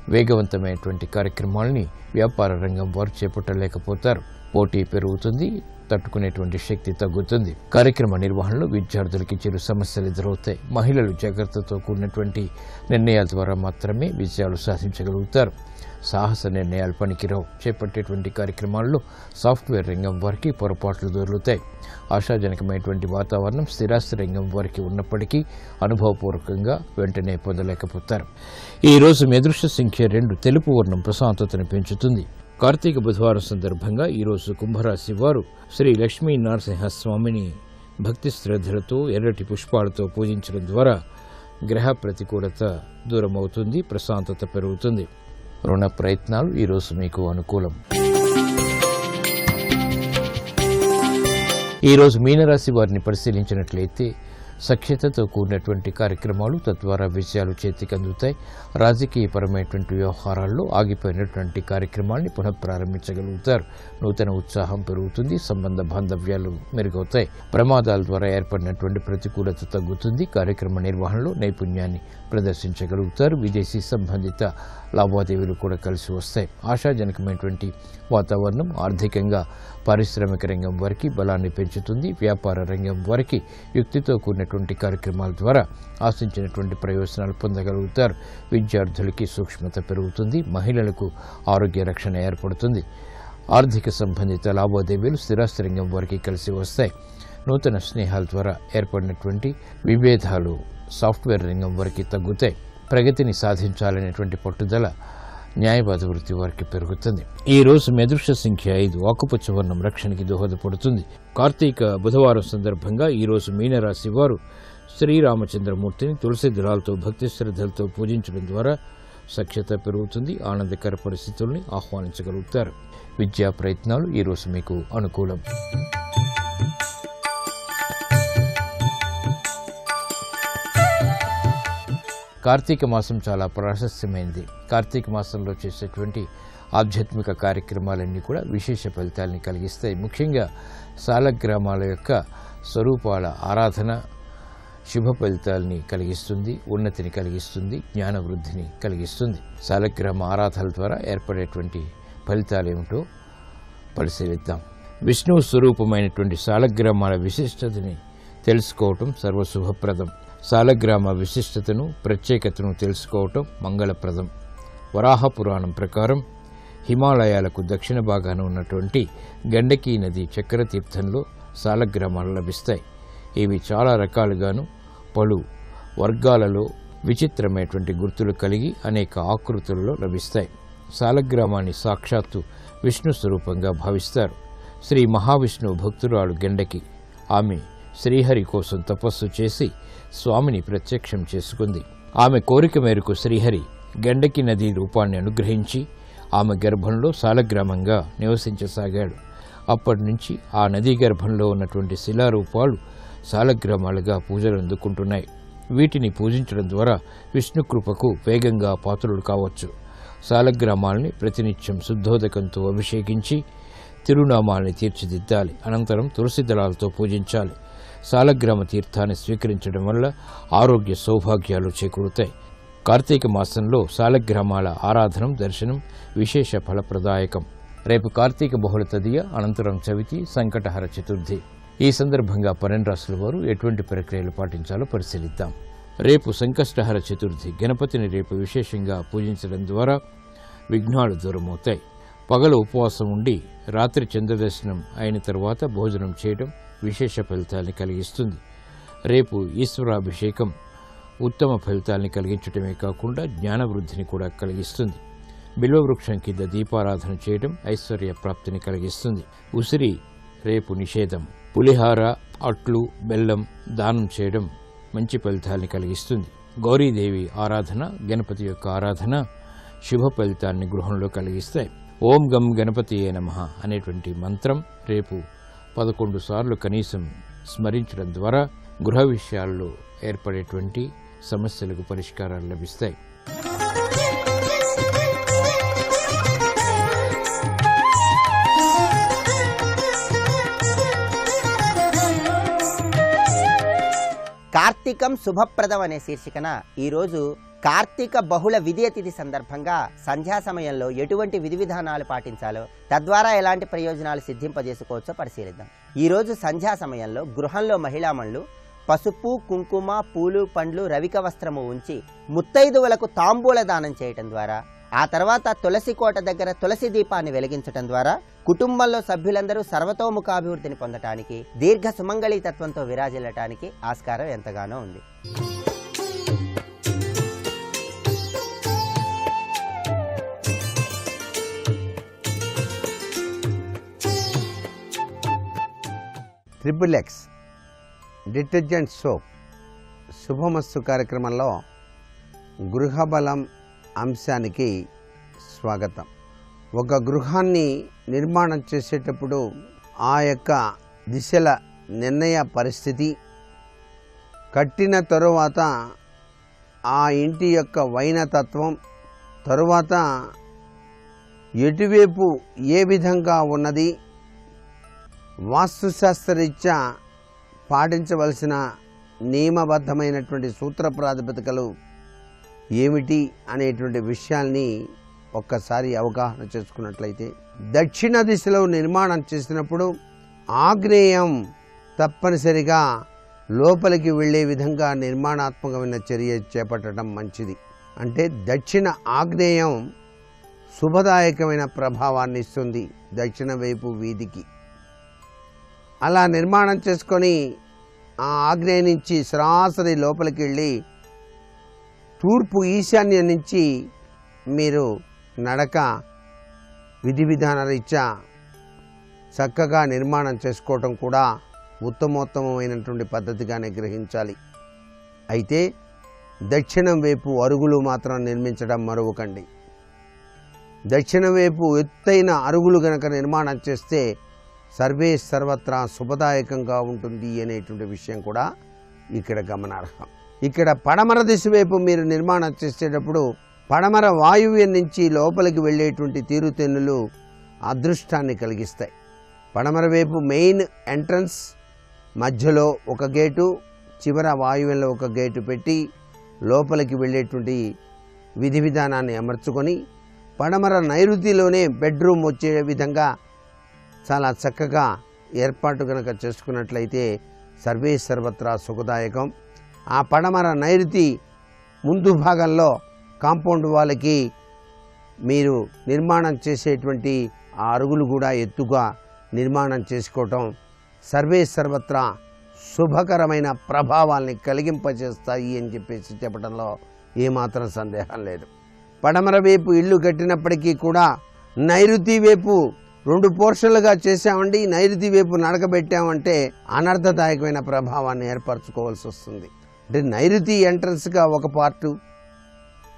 వేగవంతమైనటువంటి కార్యక్రమాలని వ్యాపార రంగం వారు చేపట్టలేకపోతారు. పోటీ పెరుగుతుంది, తట్టుకునేటువంటి శక్తి తగ్గుతుంది. కార్యక్రమ నిర్వహణలో విద్యార్థులకి చిరు సమస్యలు ఎదురవుతాయి. మహిళలు జాగ్రత్తతో కూడినటువంటి నిర్ణయాల ద్వారా మాత్రమే విజయాలు సాధించగలుగుతారు. సాహస నిర్ణయాలు పనికిరావు. చేపట్టేటువంటి కార్యక్రమాల్లో సాఫ్ట్వేర్ రంగం వారికి పొరపాట్లు దొరుకుతాయి. ఆశాజనకమైనటువంటి వాతావరణం స్థిరాస్తి రంగం వారికి ఉన్నప్పటికీ అనుభవపూర్వకంగా వెంటనే పొందలేకపోతారు. ఈ రోజు మీ అదృష్ట సంఖ్య 2. తెలుపు వర్ణం ప్రశాంతతను పెంచుతుంది. కార్తీక బుధవారం సందర్భంగా ఈరోజు కుంభరాశి వారు శ్రీ లక్ష్మీ నరసింహస్వామిని భక్తి శ్రద్ధలతో ఎర్రటి పుష్పాలతో పూజించడం ద్వారా గ్రహ ప్రతికూలత దూరమవుతుంది, ప్రశాంతత పెరుగుతుంది. రుణ ప్రయత్నాలు ఈరోజు మీకు అనుకూలం. ఈరోజు మీనరాశి వారిని పరిశీలించినట్లయితే సఖ్యతతో కూడినటువంటి కార్యక్రమాలు, తద్వారా విజయాలు చేతికి అందుతాయి. రాజకీయపరమైనటువంటి వ్యవహారాల్లో ఆగిపోయినటువంటి కార్యక్రమాన్ని పునఃప్రారంభించగలుగుతారు. నూతన ఉత్సాహం పెరుగుతుంది. సంబంధ బాంధవ్యాలు మెరుగవుతాయి. ప్రమాదాల ద్వారా ఏర్పడినటువంటి ప్రతికూలత తగ్గుతుంది. కార్యక్రమ నిర్వహణలో నైపుణ్యాన్ని ప్రదర్శించగలుగుతారు. విదేశీ సంబంధిత లావాదేవీలు కూడా కలిసి వస్తాయి. ఆశాజనకమైనటువంటి వాతావరణం ఆర్థికంగా పారిశ్రామిక రంగం వారికి బలాన్ని పెంచుతుంది. వ్యాపార రంగం వారికి యుక్తితో కూడినటువంటి కార్యక్రమాల ద్వారా ఆశించినటువంటి ప్రయోజనాలు పొందగలుగుతారు. విద్యార్థులకి సూక్ష్మత పెరుగుతుంది. మహిళలకు ఆరోగ్య రక్షణ ఏర్పడుతుంది. ఆర్థిక సంబంధిత లావాదేవీలు స్థిరాస్తి రంగం వారికి కలిసి వస్తాయి. నూతన స్నేహాల ద్వారా ఏర్పడినటువంటి విభేదాలు సాఫ్ట్వేర్ రంగం వారికి తగ్గుతాయి. ప్రగతిని సాధించాలనేటువంటి పట్టుదల న్యాయవాద వృత్తి వారికి పెరుగుతుంది. ఈ రోజు మీ అదృష్ట సంఖ్య 5. ఆకుపచ్చ వర్ణం రక్షణకి దోహదపడుతుంది. కార్తీక బుధవారం సందర్భంగా ఈరోజు మీనరాశి వారు శ్రీరామచంద్రమూర్తిని తులసి దళాలతో భక్తి శ్రద్ధలతో పూజించడం ద్వారా సఖ్యత పెరుగుతుంది. ఆనందకర పరిస్థితుల్ని ఆహ్వానించగలుగుతారు. విద్యా ప్రయత్నాలు ఈరోజు మీకు అనుకూలం. కార్తీక మాసం చాలా ప్రాశస్త్యమైనది. కార్తీక మాసంలో చేసేటువంటి ఆధ్యాత్మిక కార్యక్రమాలన్నీ కూడా విశేష ఫలితాలని కలిగిస్తాయి. ముఖ్యంగా సాలగ్రామాల యొక్క స్వరూపాల ఆరాధన శుభ ఫలితాలని కలిగిస్తుంది, ఉన్నతిని కలిగిస్తుంది, జ్ఞాన వృద్ధిని కలిగిస్తుంది. సాలగ్రామ ఆరాధనల ద్వారా ఏర్పడేటువంటి ఫలితాలు ఏమిటో పరిశీలిద్దాం. విష్ణువు స్వరూపమైనటువంటి సాలగ్రామాల విశిష్టతని తెలుసుకోవటం సర్వశుభప్రదం. సాలగ్రామ విశిష్టతను, ప్రత్యేకతను తెలుసుకోవటం మంగళప్రదం. వరాహ పురాణం ప్రకారం హిమాలయాలకు దక్షిణ భాగాన ఉన్నటువంటి గండకీ నది చక్రతీర్థంలో సాలగ్రామాలు లభిస్తాయి. ఇవి చాలా రకాలుగాను పలు వర్గాలలో విచిత్రమైనటువంటి గుర్తులు కలిగి అనేక ఆకృతులలో లభిస్తాయి. సాలగ్రామాన్ని సాక్షాత్తు విష్ణు స్వరూపంగా భావిస్తారు. శ్రీ మహావిష్ణువు భక్తురాలు గండకి. ఆమె శ్రీహరి కోసం తపస్సు చేసి స్వామిని ప్రత్యక్షం చేసుకుంది. ఆమె కోరిక మేరకు శ్రీహరి గండకి నది రూపాన్ని అనుగ్రహించి ఆమె గర్భంలో సాలగ్రామంగా నివసించసాగాడు. అప్పటి నుంచి ఆ నదీ గర్భంలో ఉన్నటువంటి శిలారూపాలు సాలగ్రామాలుగా పూజలు అందుకుంటున్నాయి. వీటిని పూజించడం ద్వారా విష్ణు కృపకు వేగంగా పాత్రులు కావచ్చు. సాలగ్రామాల్ని ప్రతినిత్యం శుద్ధోదకంతో అభిషేకించి తిరునామాల్ని తీర్చిదిద్దాలి. అనంతరం తులసి దళాలతో పూజించాలి. సాలగ్రామ తీర్థాన్ని స్వీకరించడం వల్ల ఆరోగ్య సౌభాగ్యాలు చేకూరుతాయి. కార్తీక మాసంలో సాలగ్రామాల ఆరాధనం, దర్శనం విశేష ఫలప్రదాయకం. రేపు కార్తీక బహుళ తదియ, అనంతరం చవితి, సంకటహర చతుర్థి. ఈ సందర్భంగా 12 రాశుల వారు ఎటువంటి ప్రక్రియలు పాటించాలో పరిశీలిద్దాం. రేపు సంకష్టహర చతుర్థి. గణపతిని రేపు విశేషంగా పూజించడం ద్వారా విఘ్నాలు దూరమవుతాయి. పగలు ఉపవాసం ఉండి రాత్రి చంద్రదర్శనం అయిన తర్వాత భోజనం చేయడం విశేష ఫలితాన్ని కలిగిస్తుంది. రేపు ఈశ్వరాభిషేకం ఉత్తమ ఫలితాల్ని కలిగించడమే కాకుండా జ్ఞానవృద్ధిని కూడా కలిగిస్తుంది. బిల్వవృక్షం కింద దీపారాధన చేయడం ఐశ్వర్య ప్రాప్తిని కలిగిస్తుంది. ఉసిరి రేపు నిషేధం. పులిహార, అట్లు, బెల్లం దానం చేయడం మంచి ఫలితాల్ని కలిగిస్తుంది. గౌరీదేవి ఆరాధన, గణపతి యొక్క ఆరాధన శుభ ఫలితాన్ని గృహంలో కలిగిస్తాయి. ఓం గం గణపతియే నమః అనేటువంటి మంత్రం రేపు 11 సార్లు కనీసం స్మరించడం ద్వారా గృహ విషయాల్లో ఏర్పడేటువంటి సమస్యలకు పరిష్కారాలు లభిస్తాయి. కార్తీకం శుభప్రదం అనే శీర్షికన ఈరోజు కార్తీక బహుళ విదియ తిథి సందర్భంగా సంధ్యా సమయంలో ఎటువంటి విధి విధానాలు పాటించాలో, తద్వారా ఎలాంటి ప్రయోజనాలు సిద్ధింపజేసుకోవచ్చో పరిశీలిద్దాం. ఈరోజు సంధ్యా సమయంలో గృహంలో మహిళామణులు పసుపు, కుంకుమ, పూలు, పండ్లు, రవిక వస్త్రము ఉంచి ముత్తైదువులకు తాంబూల దానం చేయటం ద్వారా, ఆ తర్వాత తులసి కోట దగ్గర తులసి దీపాన్ని వెలిగించటం ద్వారా కుటుంబంలో సభ్యులందరూ సర్వతోముఖాభివృద్ధిని పొందటానికి, దీర్ఘ సుమంగళీ తత్వంతో విరాజిల్లటానికి ఆస్కారం ఎంతగానో ఉంది. XXX డిటర్జెంట్ సోప్ శుభమస్తు కార్యక్రమంలో గృహబలం అంశానికి స్వాగతం. ఒక గృహాన్ని నిర్మాణం చేసేటప్పుడు ఆ యొక్క దిశల నిర్ణయ పరిస్థితి, కట్టిన తరువాత ఆ ఇంటి యొక్క వైనతత్వం, తరువాత ఎటువైపు ఏ విధంగా ఉన్నది, వాస్తుశాస్త్రరీత్యా పాటించవలసిన నియమబద్ధమైనటువంటి సూత్ర ప్రాతిపదికలు ఏమిటి అనేటువంటి విషయాల్ని ఒక్కసారి అవగాహన చేసుకున్నట్లయితే, దక్షిణ దిశలో నిర్మాణం చేసినప్పుడు ఆగ్నేయం తప్పనిసరిగా లోపలికి వెళ్ళే విధంగా నిర్మాణాత్మకమైన చర్య చేపట్టడం మంచిది. అంటే దక్షిణ ఆగ్నేయం శుభదాయకమైన ప్రభావాన్ని ఇస్తుంది దక్షిణ వైపు వీధికి. అలా నిర్మాణం చేసుకొని ఆ ఆగ్నేయం నుంచి సరాసరి లోపలికి వెళ్ళి తూర్పు ఈశాన్యం నుంచి మీరు నడక విధి విధాన రీత్యా చక్కగా నిర్మాణం చేసుకోవటం కూడా ఉత్తమోత్తమైనటువంటి పద్ధతిగానే గ్రహించాలి. అయితే దక్షిణం వైపు అరుగులు మాత్రం నిర్మించడం మరువకండి. దక్షిణం వైపు ఎత్తైన అరుగులు గనక నిర్మాణం చేస్తే సర్వే సర్వత్రా శుభదాయకంగా ఉంటుంది అనేటువంటి విషయం కూడా ఇక్కడ గమనార్హం. ఇక్కడ పడమర దిశ వైపు మీరు నిర్మాణం చేసేటప్పుడు పడమర వాయువ్యం నుంచి లోపలికి వెళ్ళేటువంటి తీరుతెన్నులు అదృష్టాన్ని కలిగిస్తాయి. పడమర వైపు మెయిన్ ఎంట్రన్స్, మధ్యలో ఒక గేటు, చివర వాయువ్యంలో ఒక గేటు పెట్టి లోపలికి వెళ్ళేటువంటి విధి విధానాన్ని అమర్చుకొని పడమర నైరుతిలోనే బెడ్రూమ్ వచ్చే విధంగా చాలా చక్కగా ఏర్పాటు కనుక చేసుకున్నట్లయితే సర్వే సర్వత్రా సుఖదాయకం. ఆ పడమర నైరుతి ముందు భాగంలో కాంపౌండ్ వాళ్ళకి మీరు నిర్మాణం చేసేటువంటి ఆ అరుగులు కూడా ఎత్తుగా నిర్మాణం చేసుకోవటం సర్వే సర్వత్రా శుభకరమైన ప్రభావాల్ని కలిగింపజేస్తాయి అని చెప్పేసి చెప్పడంలో ఏమాత్రం సందేహం లేదు. పడమర వైపు ఇల్లు కట్టినప్పటికీ కూడా నైరుతి వైపు 2 పోర్షన్లుగా చేసామండి, నైరుతి వైపు నడకబెట్టామంటే అనర్థదాయకమైన ప్రభావాన్ని ఏర్పరచుకోవాల్సి వస్తుంది. అంటే నైరుతి ఎంట్రన్స్గా ఒక పార్టు,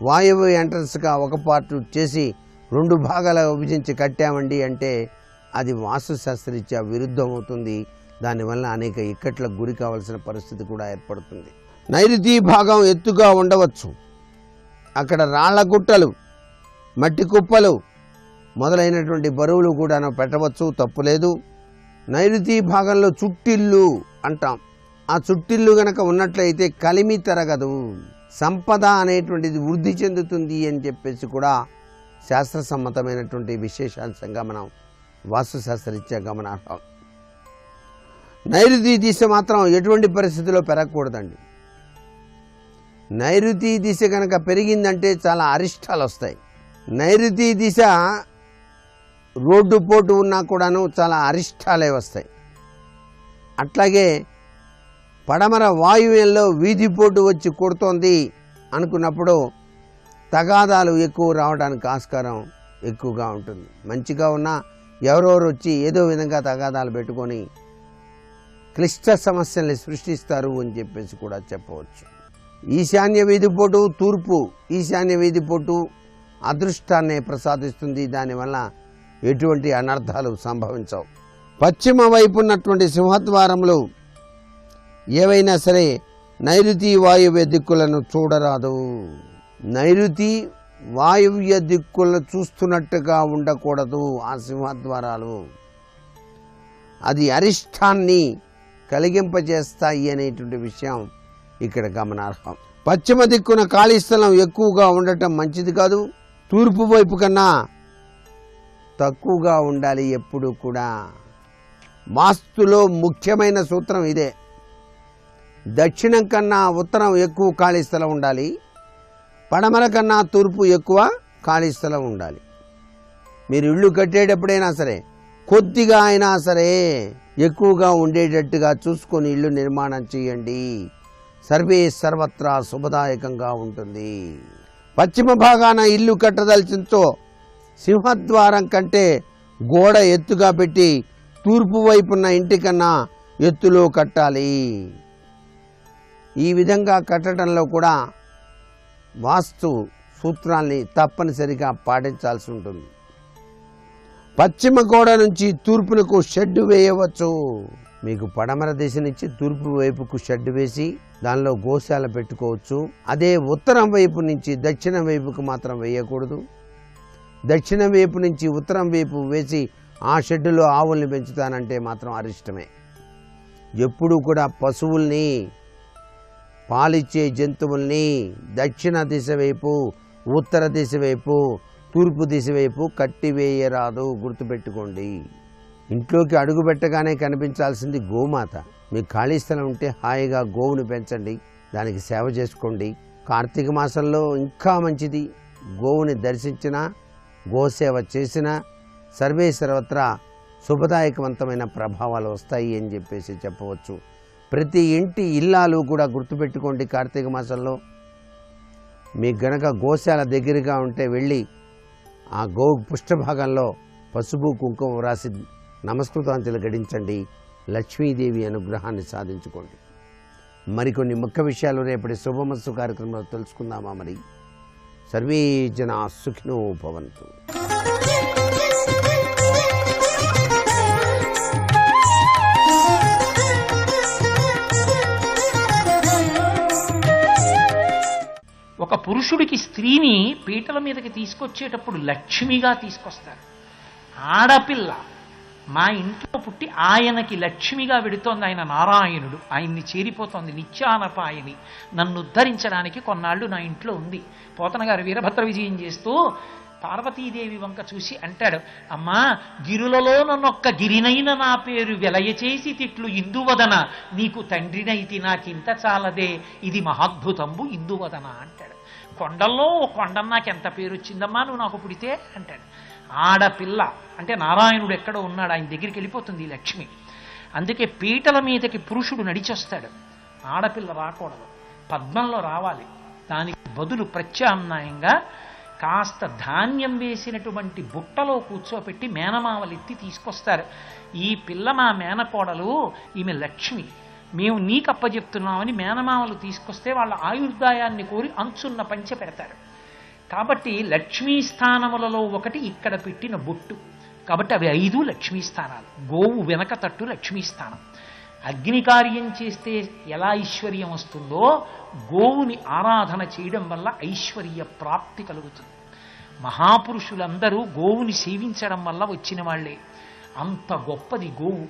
వాయువు ఎంట్రన్స్గా ఒక పార్టు చేసి 2 భాగాలుగా విభజించి కట్టామండి అంటే అది వాస్తుశాస్త్రరీత్యా విరుద్ధం అవుతుంది. దానివల్ల అనేక ఇక్కట్లకు గురి కావాల్సిన పరిస్థితి కూడా ఏర్పడుతుంది. నైరుతి భాగం ఎత్తుగా ఉండవచ్చు, అక్కడ రాళ్ల గుట్టలు, మట్టి కుప్పలు మొదలైనటువంటి బరువులు కూడా పెట్టవచ్చు, తప్పులేదు. నైరుతి భాగంలో చుట్టిల్లు అంటాం. ఆ చుట్టిల్లు గనక ఉన్నట్లయితే కలిమి తరగదు, సంపద అనేటువంటిది వృద్ధి చెందుతుంది అని చెప్పేసి కూడా శాస్త్రసమ్మతమైనటువంటి విశేషాంశంగా మనం వాస్తుశాస్త్రరీత్యా గమనార్హం. నైరుతి దిశ మాత్రం ఎటువంటి పరిస్థితిలో పెరగకూడదండి. నైరుతి దిశ కనుక పెరిగిందంటే చాలా అరిష్టాలు వస్తాయి. నైరుతి దిశ రోడ్డు పోటు ఉన్నా కూడాను చాలా అరిష్టాలే వస్తాయి. అట్లాగే పడమర వాయువ్యంలో వీధిపోటు వచ్చి కొడుతోంది అనుకున్నప్పుడు తగాదాలు ఎక్కువ రావడానికి ఆస్కారం ఎక్కువగా ఉంటుంది. మంచిగా ఉన్నా ఎవరెవరు వచ్చి ఏదో విధంగా తగాదాలు పెట్టుకొని క్లిష్ట సమస్యల్ని సృష్టిస్తారు అని చెప్పేసి కూడా చెప్పవచ్చు. ఈశాన్య వీధిపోటు, తూర్పు ఈశాన్య వీధిపోటు అదృష్టాన్ని ప్రసాదిస్తుంది. దానివల్ల ఎటువంటి అనర్థాలు సంభవించవు. పశ్చిమ వైపు ఉన్నటువంటి సింహద్వారములు ఏవైనా సరే నైరుతి వాయువ్య దిక్కులను చూడరాదు. నైరుతి వాయువ్య దిక్కులను చూస్తున్నట్టుగా ఉండకూడదు ఆ సింహద్వారాలు. అది అరిష్టాన్ని కలిగింపజేస్తాయి అనేటువంటి విషయం ఇక్కడ గమనార్హం. పశ్చిమ దిక్కున ఖాళీ స్థలం ఎక్కువగా ఉండటం మంచిది కాదు. తూర్పు వైపు కన్నా తక్కువగా ఉండాలి ఎప్పుడు కూడా. వాస్తులో ముఖ్యమైన సూత్రం ఇదే. దక్షిణం కన్నా ఉత్తరం ఎక్కువ ఖాళీ స్థలం ఉండాలి, పడమర కన్నా తూర్పు ఎక్కువ ఖాళీ స్థలం ఉండాలి. మీరు ఇళ్ళు కట్టేటప్పుడైనా సరే కొద్దిగా అయినా సరే ఎక్కువగా ఉండేటట్టుగా చూసుకొని ఇల్లు నిర్మాణం చేయండి. సర్వే సర్వత్రా శుభదాయకంగా ఉంటుంది. పశ్చిమ భాగాన ఇల్లు కట్టదలిచిందో సింహద్వారం కంటే గోడ ఎత్తుగా పెట్టి తూర్పు వైపున్న ఇంటికన్నా ఎత్తులో కట్టాలి. ఈ విధంగా కట్టడంలో కూడా వాస్తు సూత్రాల్ని తప్పనిసరిగా పాటించాల్సి ఉంటుంది. పశ్చిమ గోడ నుంచి తూర్పునకు షెడ్ వేయవచ్చు. మీకు పడమర దిశ నుంచి తూర్పు వైపుకు షెడ్ వేసి దానిలో గోశాల పెట్టుకోవచ్చు. అదే ఉత్తరం వైపు నుంచి దక్షిణం వైపుకు మాత్రం వేయకూడదు. దక్షిణం వైపు నుంచి ఉత్తరం వైపు వేసి ఆ షెడ్డులో ఆవుల్ని పెంచుతానంటే మాత్రం అరిష్టమే. ఎప్పుడూ కూడా పశువుల్ని, పాలిచ్చే జంతువుల్ని దక్షిణ దిశ వైపు, ఉత్తర దిశ వైపు, తూర్పు దిశ వైపు కట్టివేయరాదు. గుర్తుపెట్టుకోండి. ఇంట్లోకి అడుగు పెట్టగానే కనిపించాల్సింది గోమాత. మీకు ఖాళీ స్థలం ఉంటే హాయిగా గోవును పెంచండి, దానికి సేవ చేసుకోండి. కార్తీక మాసంలో ఇంకా మంచిది. గోవుని దర్శించినా, గోసేవ చేసినా సర్వే సర్వత్రా శుభదాయకవంతమైన ప్రభావాలు వస్తాయి అని చెప్పేసి చెప్పవచ్చు. ప్రతి ఇంటి ఇల్లాలు కూడా గుర్తుపెట్టుకోండి. కార్తీక మాసంలో మీకు గనక గోశాల దగ్గరగా ఉంటే వెళ్ళి ఆ గో పుష్టభాగంలో పసుపు కుంకుమ రాసి నమస్కృతాంజలి గడించండి. లక్ష్మీదేవి అనుగ్రహాన్ని సాధించుకోండి. మరికొన్ని ముఖ్య విషయాలు రేపటి శుభమస్తు కార్యక్రమంలో తెలుసుకుందామా? మరి సర్వే జనా సుఖినో భవంతు. ఒక పురుషుడికి స్త్రీని పీటల మీదకి తీసుకొచ్చేటప్పుడు లక్ష్మిగా తీసుకొస్తారు. ఆడపిల్ల మా ఇంట్లో పుట్టి ఆయనకి లక్ష్మిగా వెడుతోంది. ఆయన నారాయణుడు, ఆయన్ని చేరిపోతోంది. నిత్యానపాయని నన్ను ఉద్ధరించడానికి కొన్నాళ్ళు నా ఇంట్లో ఉంది. పోతన గారు వీరభద్ర విజయం చేస్తూ పార్వతీదేవి వంక చూసి అంటాడు, అమ్మా గిరులలో నన్నొక్క గిరినైన నా పేరు వెలయచేసి తిట్లు ఇందువదన, నీకు తండ్రినైతి నాకింత చాలదే, ఇది మహాద్భుతంబు ఇందువదన అంటాడు. కొండల్లో కొండ నాకెంత పేరు వచ్చిందమ్మా నువ్వు నాకు పుడితే అంటాడు. ఆడపిల్ల అంటే నారాయణుడు ఎక్కడో ఉన్నాడు, ఆయన దగ్గరికి వెళ్ళిపోతుంది లక్ష్మి. అందుకే పీటల మీదకి పురుషుడు నడిచొస్తాడు, ఆడపిల్ల రాకూడదు, పద్మంలో రావాలి. దానికి బదులు ప్రత్యామ్నాయంగా కాస్త ధాన్యం వేసినటువంటి బుట్టలో కూర్చోపెట్టి మేనమావలెత్తి తీసుకొస్తారు. ఈ పిల్ల మా మేనకోడలు, ఈమె లక్ష్మి, మేము నీకు అప్పచెప్తున్నామని మేనమావలు తీసుకొస్తే వాళ్ళ ఆయుర్దాయాన్ని కోరి అంచున్న పంచె పెడతారు. కాబట్టి లక్ష్మీ స్థానములలో ఒకటి ఇక్కడ పెట్టిన బొట్టు. కాబట్టి అవి 5 లక్ష్మీ స్థానాలు. గోవు వెనక తట్టు లక్ష్మీ స్థానం. అగ్ని కార్యం చేస్తే ఎలా ఐశ్వర్యం వస్తుందో గోవుని ఆరాధన చేయడం వల్ల ఐశ్వర్య ప్రాప్తి కలుగుతుంది. మహాపురుషులందరూ గోవుని సేవించడం వల్ల వచ్చిన వాళ్లే. అంత గొప్పది గోవు.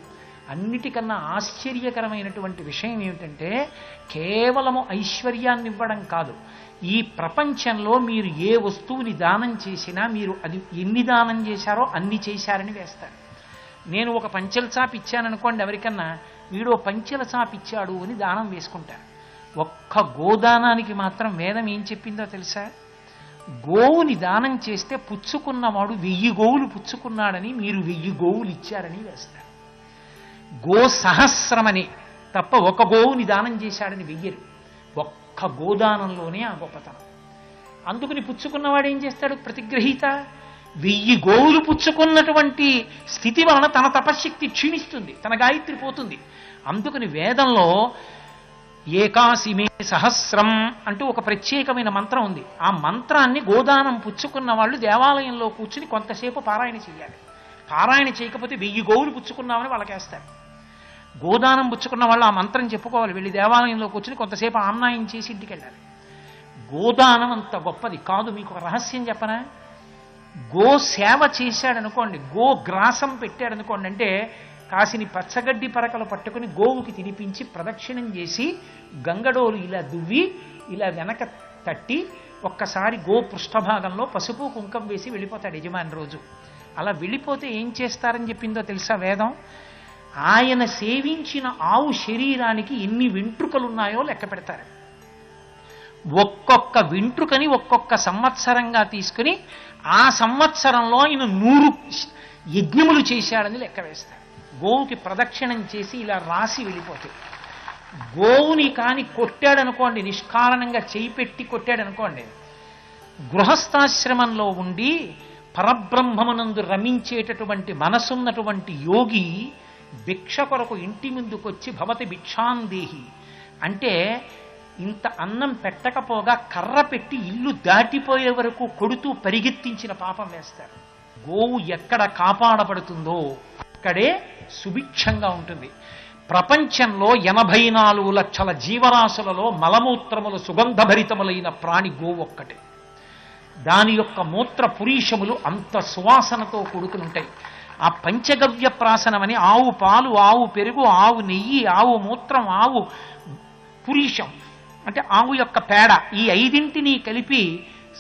అన్నిటికన్నా ఆశ్చర్యకరమైనటువంటి విషయం ఏమిటంటే కేవలము ఐశ్వర్యాన్ని ఇవ్వడం కాదు, ఈ ప్రపంచంలో మీరు ఏ వస్తువుని దానం చేసినా మీరు అది ఎన్ని దానం చేశారో అన్ని చేశారని వేస్తారు. నేను ఒక పంచెల చాపు ఇచ్చాననుకోండి, ఎవరికన్నా వీడో పంచెల చాపు ఇచ్చాడు అని దానం వేసుకుంటారు. ఒక్క గోదానానికి మాత్రం వేదం ఏం చెప్పిందో తెలుసా? గోవుని దానం చేస్తే పుచ్చుకున్నవాడు 1000 గోవులు పుచ్చుకున్నాడని, మీరు 1000 గోవులు ఇచ్చారని వేస్తారు. గో సహస్రమని తప్ప ఒక గోవుని దానం చేశాడని వెయ్యరు. ఒక్క గోదానంలోనే ఆ గొప్పతనం. అందుకని పుచ్చుకున్నవాడు ఏం చేస్తాడు? ప్రతిగ్రహీత 1000 గోవులు పుచ్చుకున్నటువంటి స్థితి వలన తన తపశ్శక్తి క్షీణిస్తుంది, తన గాయత్రి పోతుంది. అందుకని వేదంలో ఏకాశిమే సహస్రం అంటూ ఒక ప్రత్యేకమైన మంత్రం ఉంది. ఆ మంత్రాన్ని గోదానం పుచ్చుకున్న వాళ్ళు దేవాలయంలో కూర్చుని కొంతసేపు పారాయణ చేయాలి. పారాయణ చేయకపోతే 1000 గోవులు పుచ్చుకున్నామని వాళ్ళకేస్తారు. గోదానం పుచ్చుకున్న వాళ్ళు ఆ మంత్రం చెప్పుకోవాలి. వెళ్ళి దేవాలయంలో కూర్చుని కొంతసేపు ఆమ్నాయం చేసి ఇంటికి వెళ్ళాలి. గోదానం అంత గొప్పది కాదు. మీకు ఒక రహస్యం చెప్పనా? గో సేవ చేశాడనుకోండి, గో గ్రాసం పెట్టాడనుకోండి, అంటే కాసిని పచ్చగడ్డి పరకలు పట్టుకుని గోవుకి తినిపించి ప్రదక్షిణం చేసి గంగడోలు ఇలా దువ్వి ఇలా వెనక తట్టి ఒక్కసారి గో పృష్ఠభాగంలో పసుపు కుంకం వేసి వెళ్ళిపోతాడు యజమాని రోజు. అలా వెళ్ళిపోతే ఏం చేస్తారని చెప్పిందో తెలుసా వేదం? ఆయన సేవించిన ఆవు శరీరానికి ఎన్ని వెంట్రుకలున్నాయో లెక్క పెడతారు. ఒక్కొక్క వెంట్రుకని ఒక్కొక్క సంవత్సరంగా తీసుకుని ఆ సంవత్సరంలో ఆయన 100 యజ్ఞములు చేశాడని లెక్క వేస్తారు. గోవుకి ప్రదక్షిణం చేసి ఇలా రాసి వెళ్ళిపోతాయి. గోవుని కాని కొట్టాడనుకోండి, నిష్కారణంగా చేయి పెట్టి కొట్టాడనుకోండి, గృహస్థాశ్రమంలో ఉండి పరబ్రహ్మమునందు రమించేటటువంటి మనసున్నటువంటి యోగి భిక్ష కొరకు ఇంటి ముందుకొచ్చి భవతి భిక్షాందేహి అంటే ఇంత అన్నం పెట్టకపోగా కర్ర పెట్టి ఇల్లు దాటిపోయే వరకు కొడుతూ పరిగెత్తించిన పాపం వేస్తారు. గోవు ఎక్కడ కాపాడబడుతుందో అక్కడే సుభిక్షంగా ఉంటుంది. ప్రపంచంలో 84 లక్షల జీవరాశులలో మలమూత్రములు సుగంధభరితములైన ప్రాణి గోవు ఒక్కటే. దాని యొక్క మూత్ర పురీషములు అంత సువాసనతో కూడుకుని ఉంటాయి. ఆ పంచగవ్య ప్రాసనమని ఆవు పాలు, ఆవు పెరుగు, ఆవు నెయ్యి, ఆవు మూత్రం, ఆవు పురీషం అంటే ఆవు యొక్క పేడ, ఈ 5 కలిపి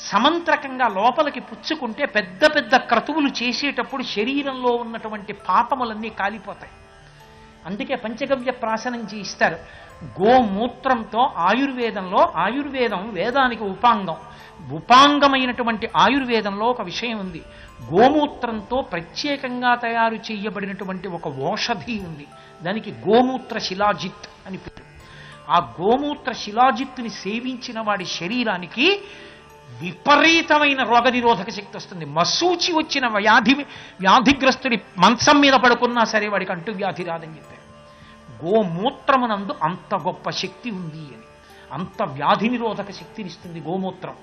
సమంత్రకంగా లోపలికి పుచ్చుకుంటే పెద్ద పెద్ద క్రతువులు చేసేటప్పుడు శరీరంలో ఉన్నటువంటి పాపములన్నీ కాలిపోతాయి. అందుకే పంచగవ్య ప్రాసనం చేయిస్తారు. గోమూత్రంతో ఆయుర్వేదం వేదానికి ఉపాంగం. ఉపాంగమైనటువంటి ఆయుర్వేదంలో ఒక విషయం ఉంది. గోమూత్రంతో ప్రత్యేకంగా తయారు చేయబడినటువంటి ఒక ఔషధి ఉంది. దానికి గోమూత్ర శిలాజిత్ అని పేరు. ఆ గోమూత్ర శిలాజిత్తుని సేవించిన వాడి శరీరానికి విపరీతమైన రోగనిరోధక శక్తి వస్తుంది. మసూచి వచ్చిన వ్యాధిగ్రస్తుడి మంచం మీద పడుకున్నా సరే వాడికి అంటువ్యాధి రాదని చెప్పారు. గోమూత్రమునందు అంత గొప్ప శక్తి ఉంది అని, అంత వ్యాధి నిరోధక శక్తినిస్తుంది గోమూత్రం.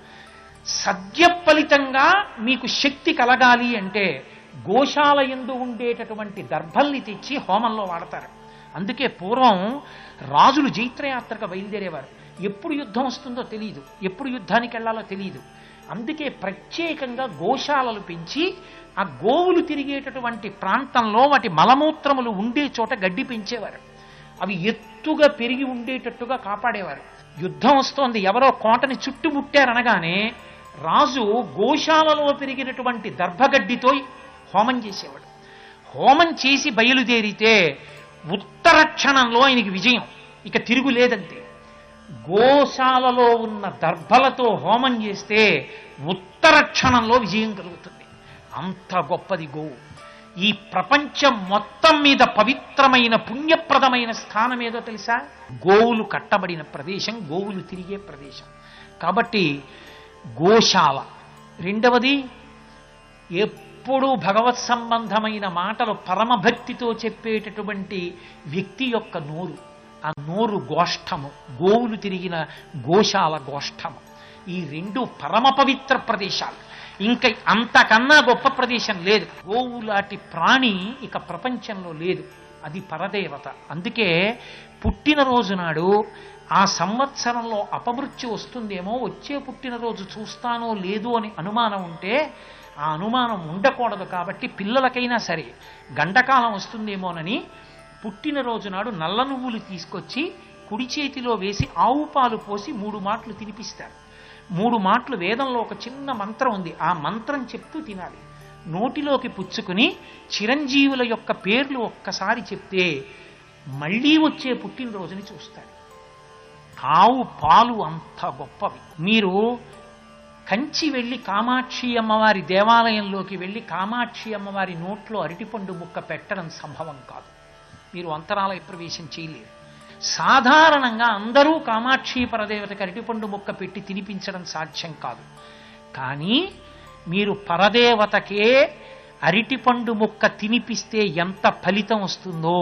సద్య ఫలితంగా మీకు శక్తి కలగాలి అంటే గోశాల యందు ఉండేటటువంటి దర్భల్ని తెచ్చి హోమంలో వాడతారు. అందుకే పూర్వం రాజులు జైత్రయాత్రకు బయలుదేరేవారు. ఎప్పుడు యుద్ధం వస్తుందో తెలియదు, ఎప్పుడు యుద్ధానికి వెళ్ళాలో తెలియదు. అందుకే ప్రత్యేకంగా గోశాలలు పెంచి ఆ గోవులు తిరిగేటటువంటి ప్రాంతంలో వాటి మలమూత్రములు ఉండే చోట గడ్డి పెంచేవారు. అవి ఎత్తుగా పెరిగి ఉండేటట్టుగా కాపాడేవారు. యుద్ధం వస్తోంది, ఎవరో కోటని చుట్టుముట్టారనగానే రాజు గోశాలలో పెరిగినటువంటి దర్భగడ్డితో హోమం చేసేవాడు. హోమం చేసి బయలుదేరితే ఉత్తర క్షణంలో ఆయనకి విజయం, ఇక తిరుగులేదంతే. గోశాలలో ఉన్న దర్భలతో హోమం చేస్తే ఉత్తర క్షణంలో విజయం కలుగుతుంది. అంత గొప్పది గోవు. ఈ ప్రపంచం మొత్తం మీద పవిత్రమైన పుణ్యప్రదమైన స్థానం ఏదో తెలుసా? గోవులు కట్టబడిన ప్రదేశం, గోవులు తిరిగే ప్రదేశం. కాబట్టి గోశాల. రెండవది, ఎప్పుడూ భగవత్ సంబంధమైన మాటలు పరమభక్తితో చెప్పేటటువంటి వ్యక్తి యొక్క నోరు, ఆ నోరు గోష్ఠము. గోవులు తిరిగిన గోశాల గోష్ఠము. ఈ 2 పరమ పవిత్ర ప్రదేశాలు. ఇంకా అంతకన్నా గొప్ప ప్రదేశం లేదు. గోవు లాంటి ప్రాణి ఇక ప్రపంచంలో లేదు. అది పరదేవత. అందుకే పుట్టినరోజు నాడు ఆ సంవత్సరంలో అపమృత్యు వస్తుందేమో, వచ్చే పుట్టినరోజు చూస్తానో లేదో అని అనుమానం ఉంటే ఆ అనుమానం ఉండకూడదు. కాబట్టి పిల్లలకైనా సరే గండకాలం వస్తుందేమోనని పుట్టినరోజు నాడు నల్ల నువ్వులు తీసుకొచ్చి కుడి చేతిలో వేసి ఆవు పాలు పోసి 3 మాటలు తినిపిస్తారు. 3 మాటలు వేదంలో ఒక చిన్న మంత్రం ఉంది. ఆ మంత్రం చెప్తూ తినాలి. నోటిలోకి పుచ్చుకుని చిరంజీవుల యొక్క పేర్లు ఒక్కసారి చెప్తే మళ్ళీ వచ్చే పుట్టినరోజుని చూస్తాడు. ఆవు పాలు అంత గొప్పవి. మీరు కంచి వెళ్ళి కామాక్షి అమ్మవారి దేవాలయంలోకి వెళ్ళి కామాక్షి అమ్మవారి నోట్లో అరటిపండు ముక్క పెట్టడం సంభవం కాదు. మీరు అంతరాలయ ప్రవేశం చేయలేరు. సాధారణంగా అందరూ కామాక్షి పరదేవతకి అరటిపండు ముక్క పెట్టి తినిపించడం సాధ్యం కాదు. కానీ మీరు పరదేవతకే అరటిపండు ముక్క తినిపిస్తే ఎంత ఫలితం వస్తుందో,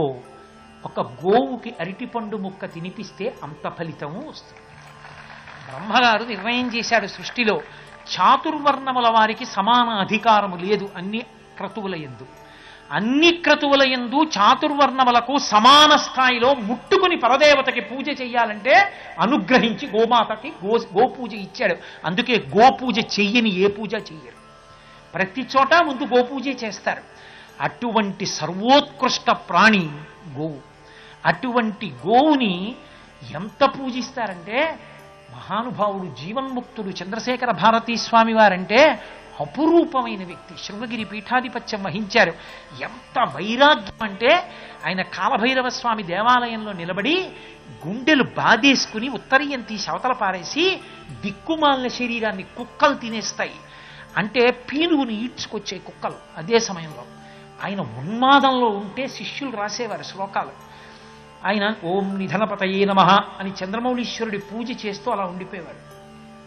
ఒక గోవుకి అరటిపండు ముక్క తినిపిస్తే అంత ఫలితము వస్తుంది. బ్రహ్మగారు నిర్ణయం చేశాడు, సృష్టిలో చాతుర్వర్ణముల వారికి సమాన అధికారము లేదు అన్ని క్రతువుల యందు. అన్ని క్రతువుల యందు చాతుర్వర్ణములకు సమాన స్థాయిలో ముట్టుకుని పరదేవతకి పూజ చెయ్యాలంటే అనుగ్రహించి గోమాతకి గోపూజ ఇచ్చాడు. అందుకే గోపూజ చెయ్యని ఏ పూజ చెయ్యరు. ప్రతి చోట ముందు గోపూజే చేస్తారు. అటువంటి సర్వోత్కృష్ట ప్రాణి గోవు. అటువంటి గోవుని ఎంత పూజిస్తారంటే, మహానుభావుడు జీవన్ముక్తుడు చంద్రశేఖర భారతీ స్వామి వారంటే అపురూపమైన వ్యక్తి. శృంగగిరి పీఠాధిపత్యం వహించారు. ఎంత వైరాగ్యం అంటే, ఆయన కాలభైరవ స్వామి దేవాలయంలో నిలబడి గుండెలు బాధేసుకుని ఉత్తరీయం తీసి అవతల పారేసి దిక్కుమాలిన శరీరాన్ని కుక్కలు తినేస్తాయి అంటే పీనుగుని ఈడ్చుకొచ్చే కుక్కలు. అదే సమయంలో ఆయన ఉన్మాదంలో ఉంటే శిష్యులు రాసేవారు శ్లోకాలు. ఆయన ఓం నిధనపతయే నమః అని చంద్రమౌళీశ్వరుడి పూజ చేస్తూ అలా ఉండిపోయేవాడు.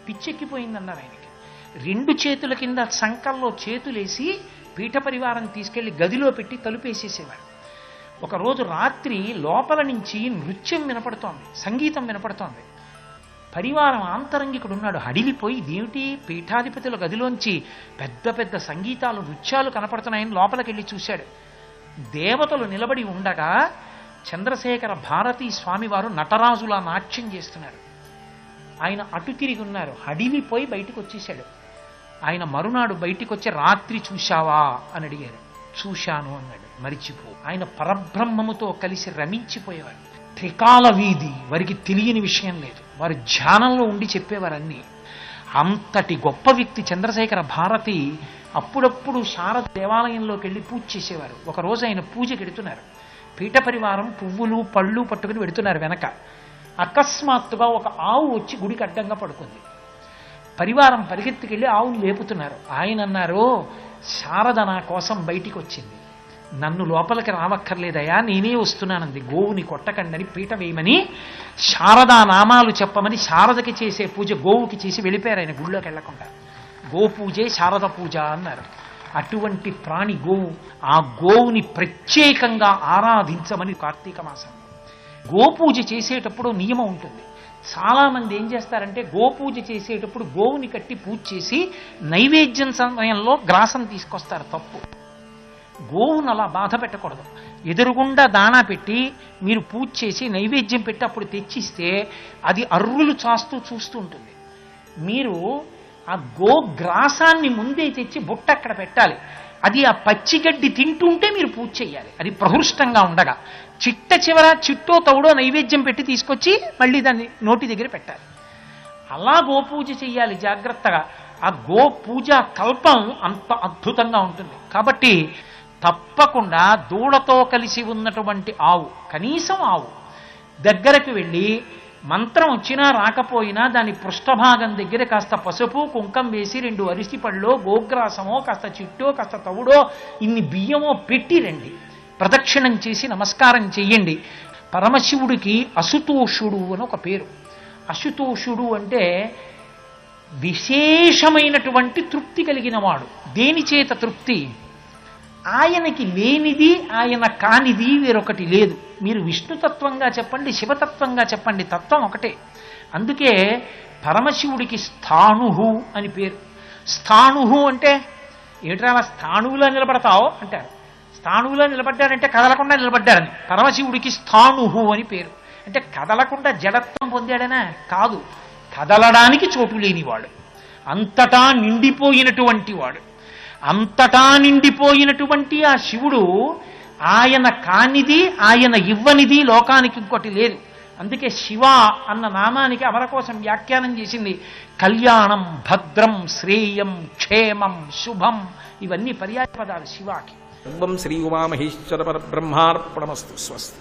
పిచ్చెక్కిపోయిందన్నారు ఆయనకి. 2 చేతుల కింద సంకల్లో చేతులేసి పీఠ పరివారం తీసుకెళ్లి గదిలో పెట్టి తలుపేసేసేవాడు. ఒకరోజు రాత్రి లోపల నుంచి నృత్యం వినపడుతోంది, సంగీతం వినపడుతోంది. పరివారం ఆంతరంగికుడు ఉన్నాడు, హడిలిపోయి ఇదేమిటి పీఠాధిపతుల గదిలోంచి పెద్ద పెద్ద సంగీతాలు నృత్యాలు కనపడుతున్నాయని లోపలికెళ్ళి చూశాడు. దేవతలు నిలబడి ఉండగా చంద్రశేఖర భారతీ స్వామివారు నటరాజులా నాట్యం చేస్తున్నారు. ఆయన అటు తిరిగి ఉన్నారు, హడిలిపోయి బయటికి వచ్చేశాడు. ఆయన మరునాడు బయటికి వచ్చి రాత్రి చూశావా అని అడిగారు. చూశాను అన్నాడు. మరిచిపో. ఆయన పరబ్రహ్మముతో కలిసి రమించిపోయేవారు. త్రికాల వీధి వారికి తెలియని విషయం లేదు. వారు ధ్యానంలో ఉండి చెప్పేవారన్నీ. అంతటి గొప్ప వ్యక్తి చంద్రశేఖర భారతి. అప్పుడప్పుడు శారద దేవాలయంలోకి వెళ్ళి పూజ చేసేవారు. ఒకరోజు ఆయన పూజకి వెడుతున్నారు. పీఠ పరివారం పువ్వులు పళ్ళు పట్టుకుని వెడుతున్నారు వెనక. అకస్మాత్తుగా ఒక ఆవు వచ్చి గుడికి అడ్డంగా పడుకుంది. పరివారం పరిగెత్తుకెళ్ళి ఆవును లేపుతున్నారు. ఆయన అన్నారు, శారద నా కోసం బయటికి వచ్చింది, నన్ను లోపలికి రావక్కర్లేదయా, నేనే వస్తున్నానంది. గోవుని కొట్టకండని పీట వేయమని శారదా నామాలు చెప్పమని శారదకి చేసే పూజ గోవుకి చేసి వెళ్ళిపోయారు ఆయన గుళ్ళోకి వెళ్లకుండా. గోపూజే శారద పూజ అన్నారు. అటువంటి ప్రాణి గోవు. ఆ గోవుని ప్రత్యేకంగా ఆరాధించమని కార్తీక మాసం గోపూజ చేసేటప్పుడు నియమం ఉంటుంది. చాలా మంది ఏం చేస్తారంటే గోపూజ చేసేటప్పుడు గోవుని కట్టి పూజ చేసి నైవేద్యం సమయంలో గ్రాసం తీసుకొస్తారు. తప్పు. గోవును అలా బాధ పెట్టకూడదు. ఎదురుగుండా దాణా పెట్టి మీరు పూజ చేసి నైవేద్యం పెట్టి అప్పుడు తెచ్చిస్తే అది అర్రులు చాస్తూ చూస్తూ ఉంటుంది. మీరు ఆ గోగ్రాసాన్ని ముందే తెచ్చి బుట్ట అక్కడ పెట్టాలి. అది ఆ పచ్చిగడ్డి తింటుంటే మీరు పూజ చేయాలి. అది ప్రహృష్టంగా ఉండగా చిట్ట చివర చిట్టో తౌడో నైవేద్యం పెట్టి తీసుకొచ్చి మళ్ళీ దాన్ని నోటి దగ్గర పెట్టాలి. అలా గోపూజ చెయ్యాలి జాగ్రత్తగా. ఆ గో పూజ కల్పం అంత అద్భుతంగా ఉంటుంది. కాబట్టి తప్పకుండా దూడతో కలిసి ఉన్నటువంటి ఆవు, కనీసం ఆవు దగ్గరకు వెళ్ళి మంత్రం వచ్చినా రాకపోయినా దాని పృష్ఠభాగం దగ్గర కాస్త పసుపు కుంకం వేసి 2 అరిసి పళ్ళో గోగ్రాసమో కాస్త చిట్టో కాస్త తవుడో ఇన్ని బియ్యమో పెట్టి రండి. ప్రదక్షిణం చేసి నమస్కారం చెయ్యండి. పరమశివుడికి అశుతోషుడు అని ఒక పేరు. అశుతోషుడు అంటే విశేషమైనటువంటి తృప్తి కలిగిన వాడు. దేని చేత తృప్తి? ఆయనకి లేనిది ఆయన కానిది వేరొకటి లేదు. మీరు విష్ణుతత్వంగా చెప్పండి, శివతత్వంగా చెప్పండి, తత్వం ఒకటే. అందుకే పరమశివుడికి స్థాణుహు అని పేరు. స్థాణుహు అంటే ఏమిట్రా స్థాణువులో నిలబడతావు అంటారు. స్థాణువులో నిలబడ్డాడంటే కదలకుండా నిలబడ్డాడని. పరమశివుడికి స్థాణుహు అని పేరు. అంటే కదలకుండా జడత్వం పొందాడనా? కాదు, కదలడానికి చోటు లేనివాడు, అంతటా నిండిపోయినటువంటి వాడు. అంతటా నిండిపోయినటువంటి ఆ శివుడు ఆయన కానిది ఆయన ఇవ్వనిది లోకానికి ఇంకోటి లేదు. అందుకే శివ అన్న నామానికి అమర కోసం వ్యాఖ్యానం చేసింది కళ్యాణం, భద్రం, శ్రేయం, క్షేమం, శుభం. ఇవన్నీ పర్యాయ పదాలు శివాకి. శ్రీ ఉమామహేశ్వర పరబ్రహ్మార్పణమస్తు. స్వస్తి.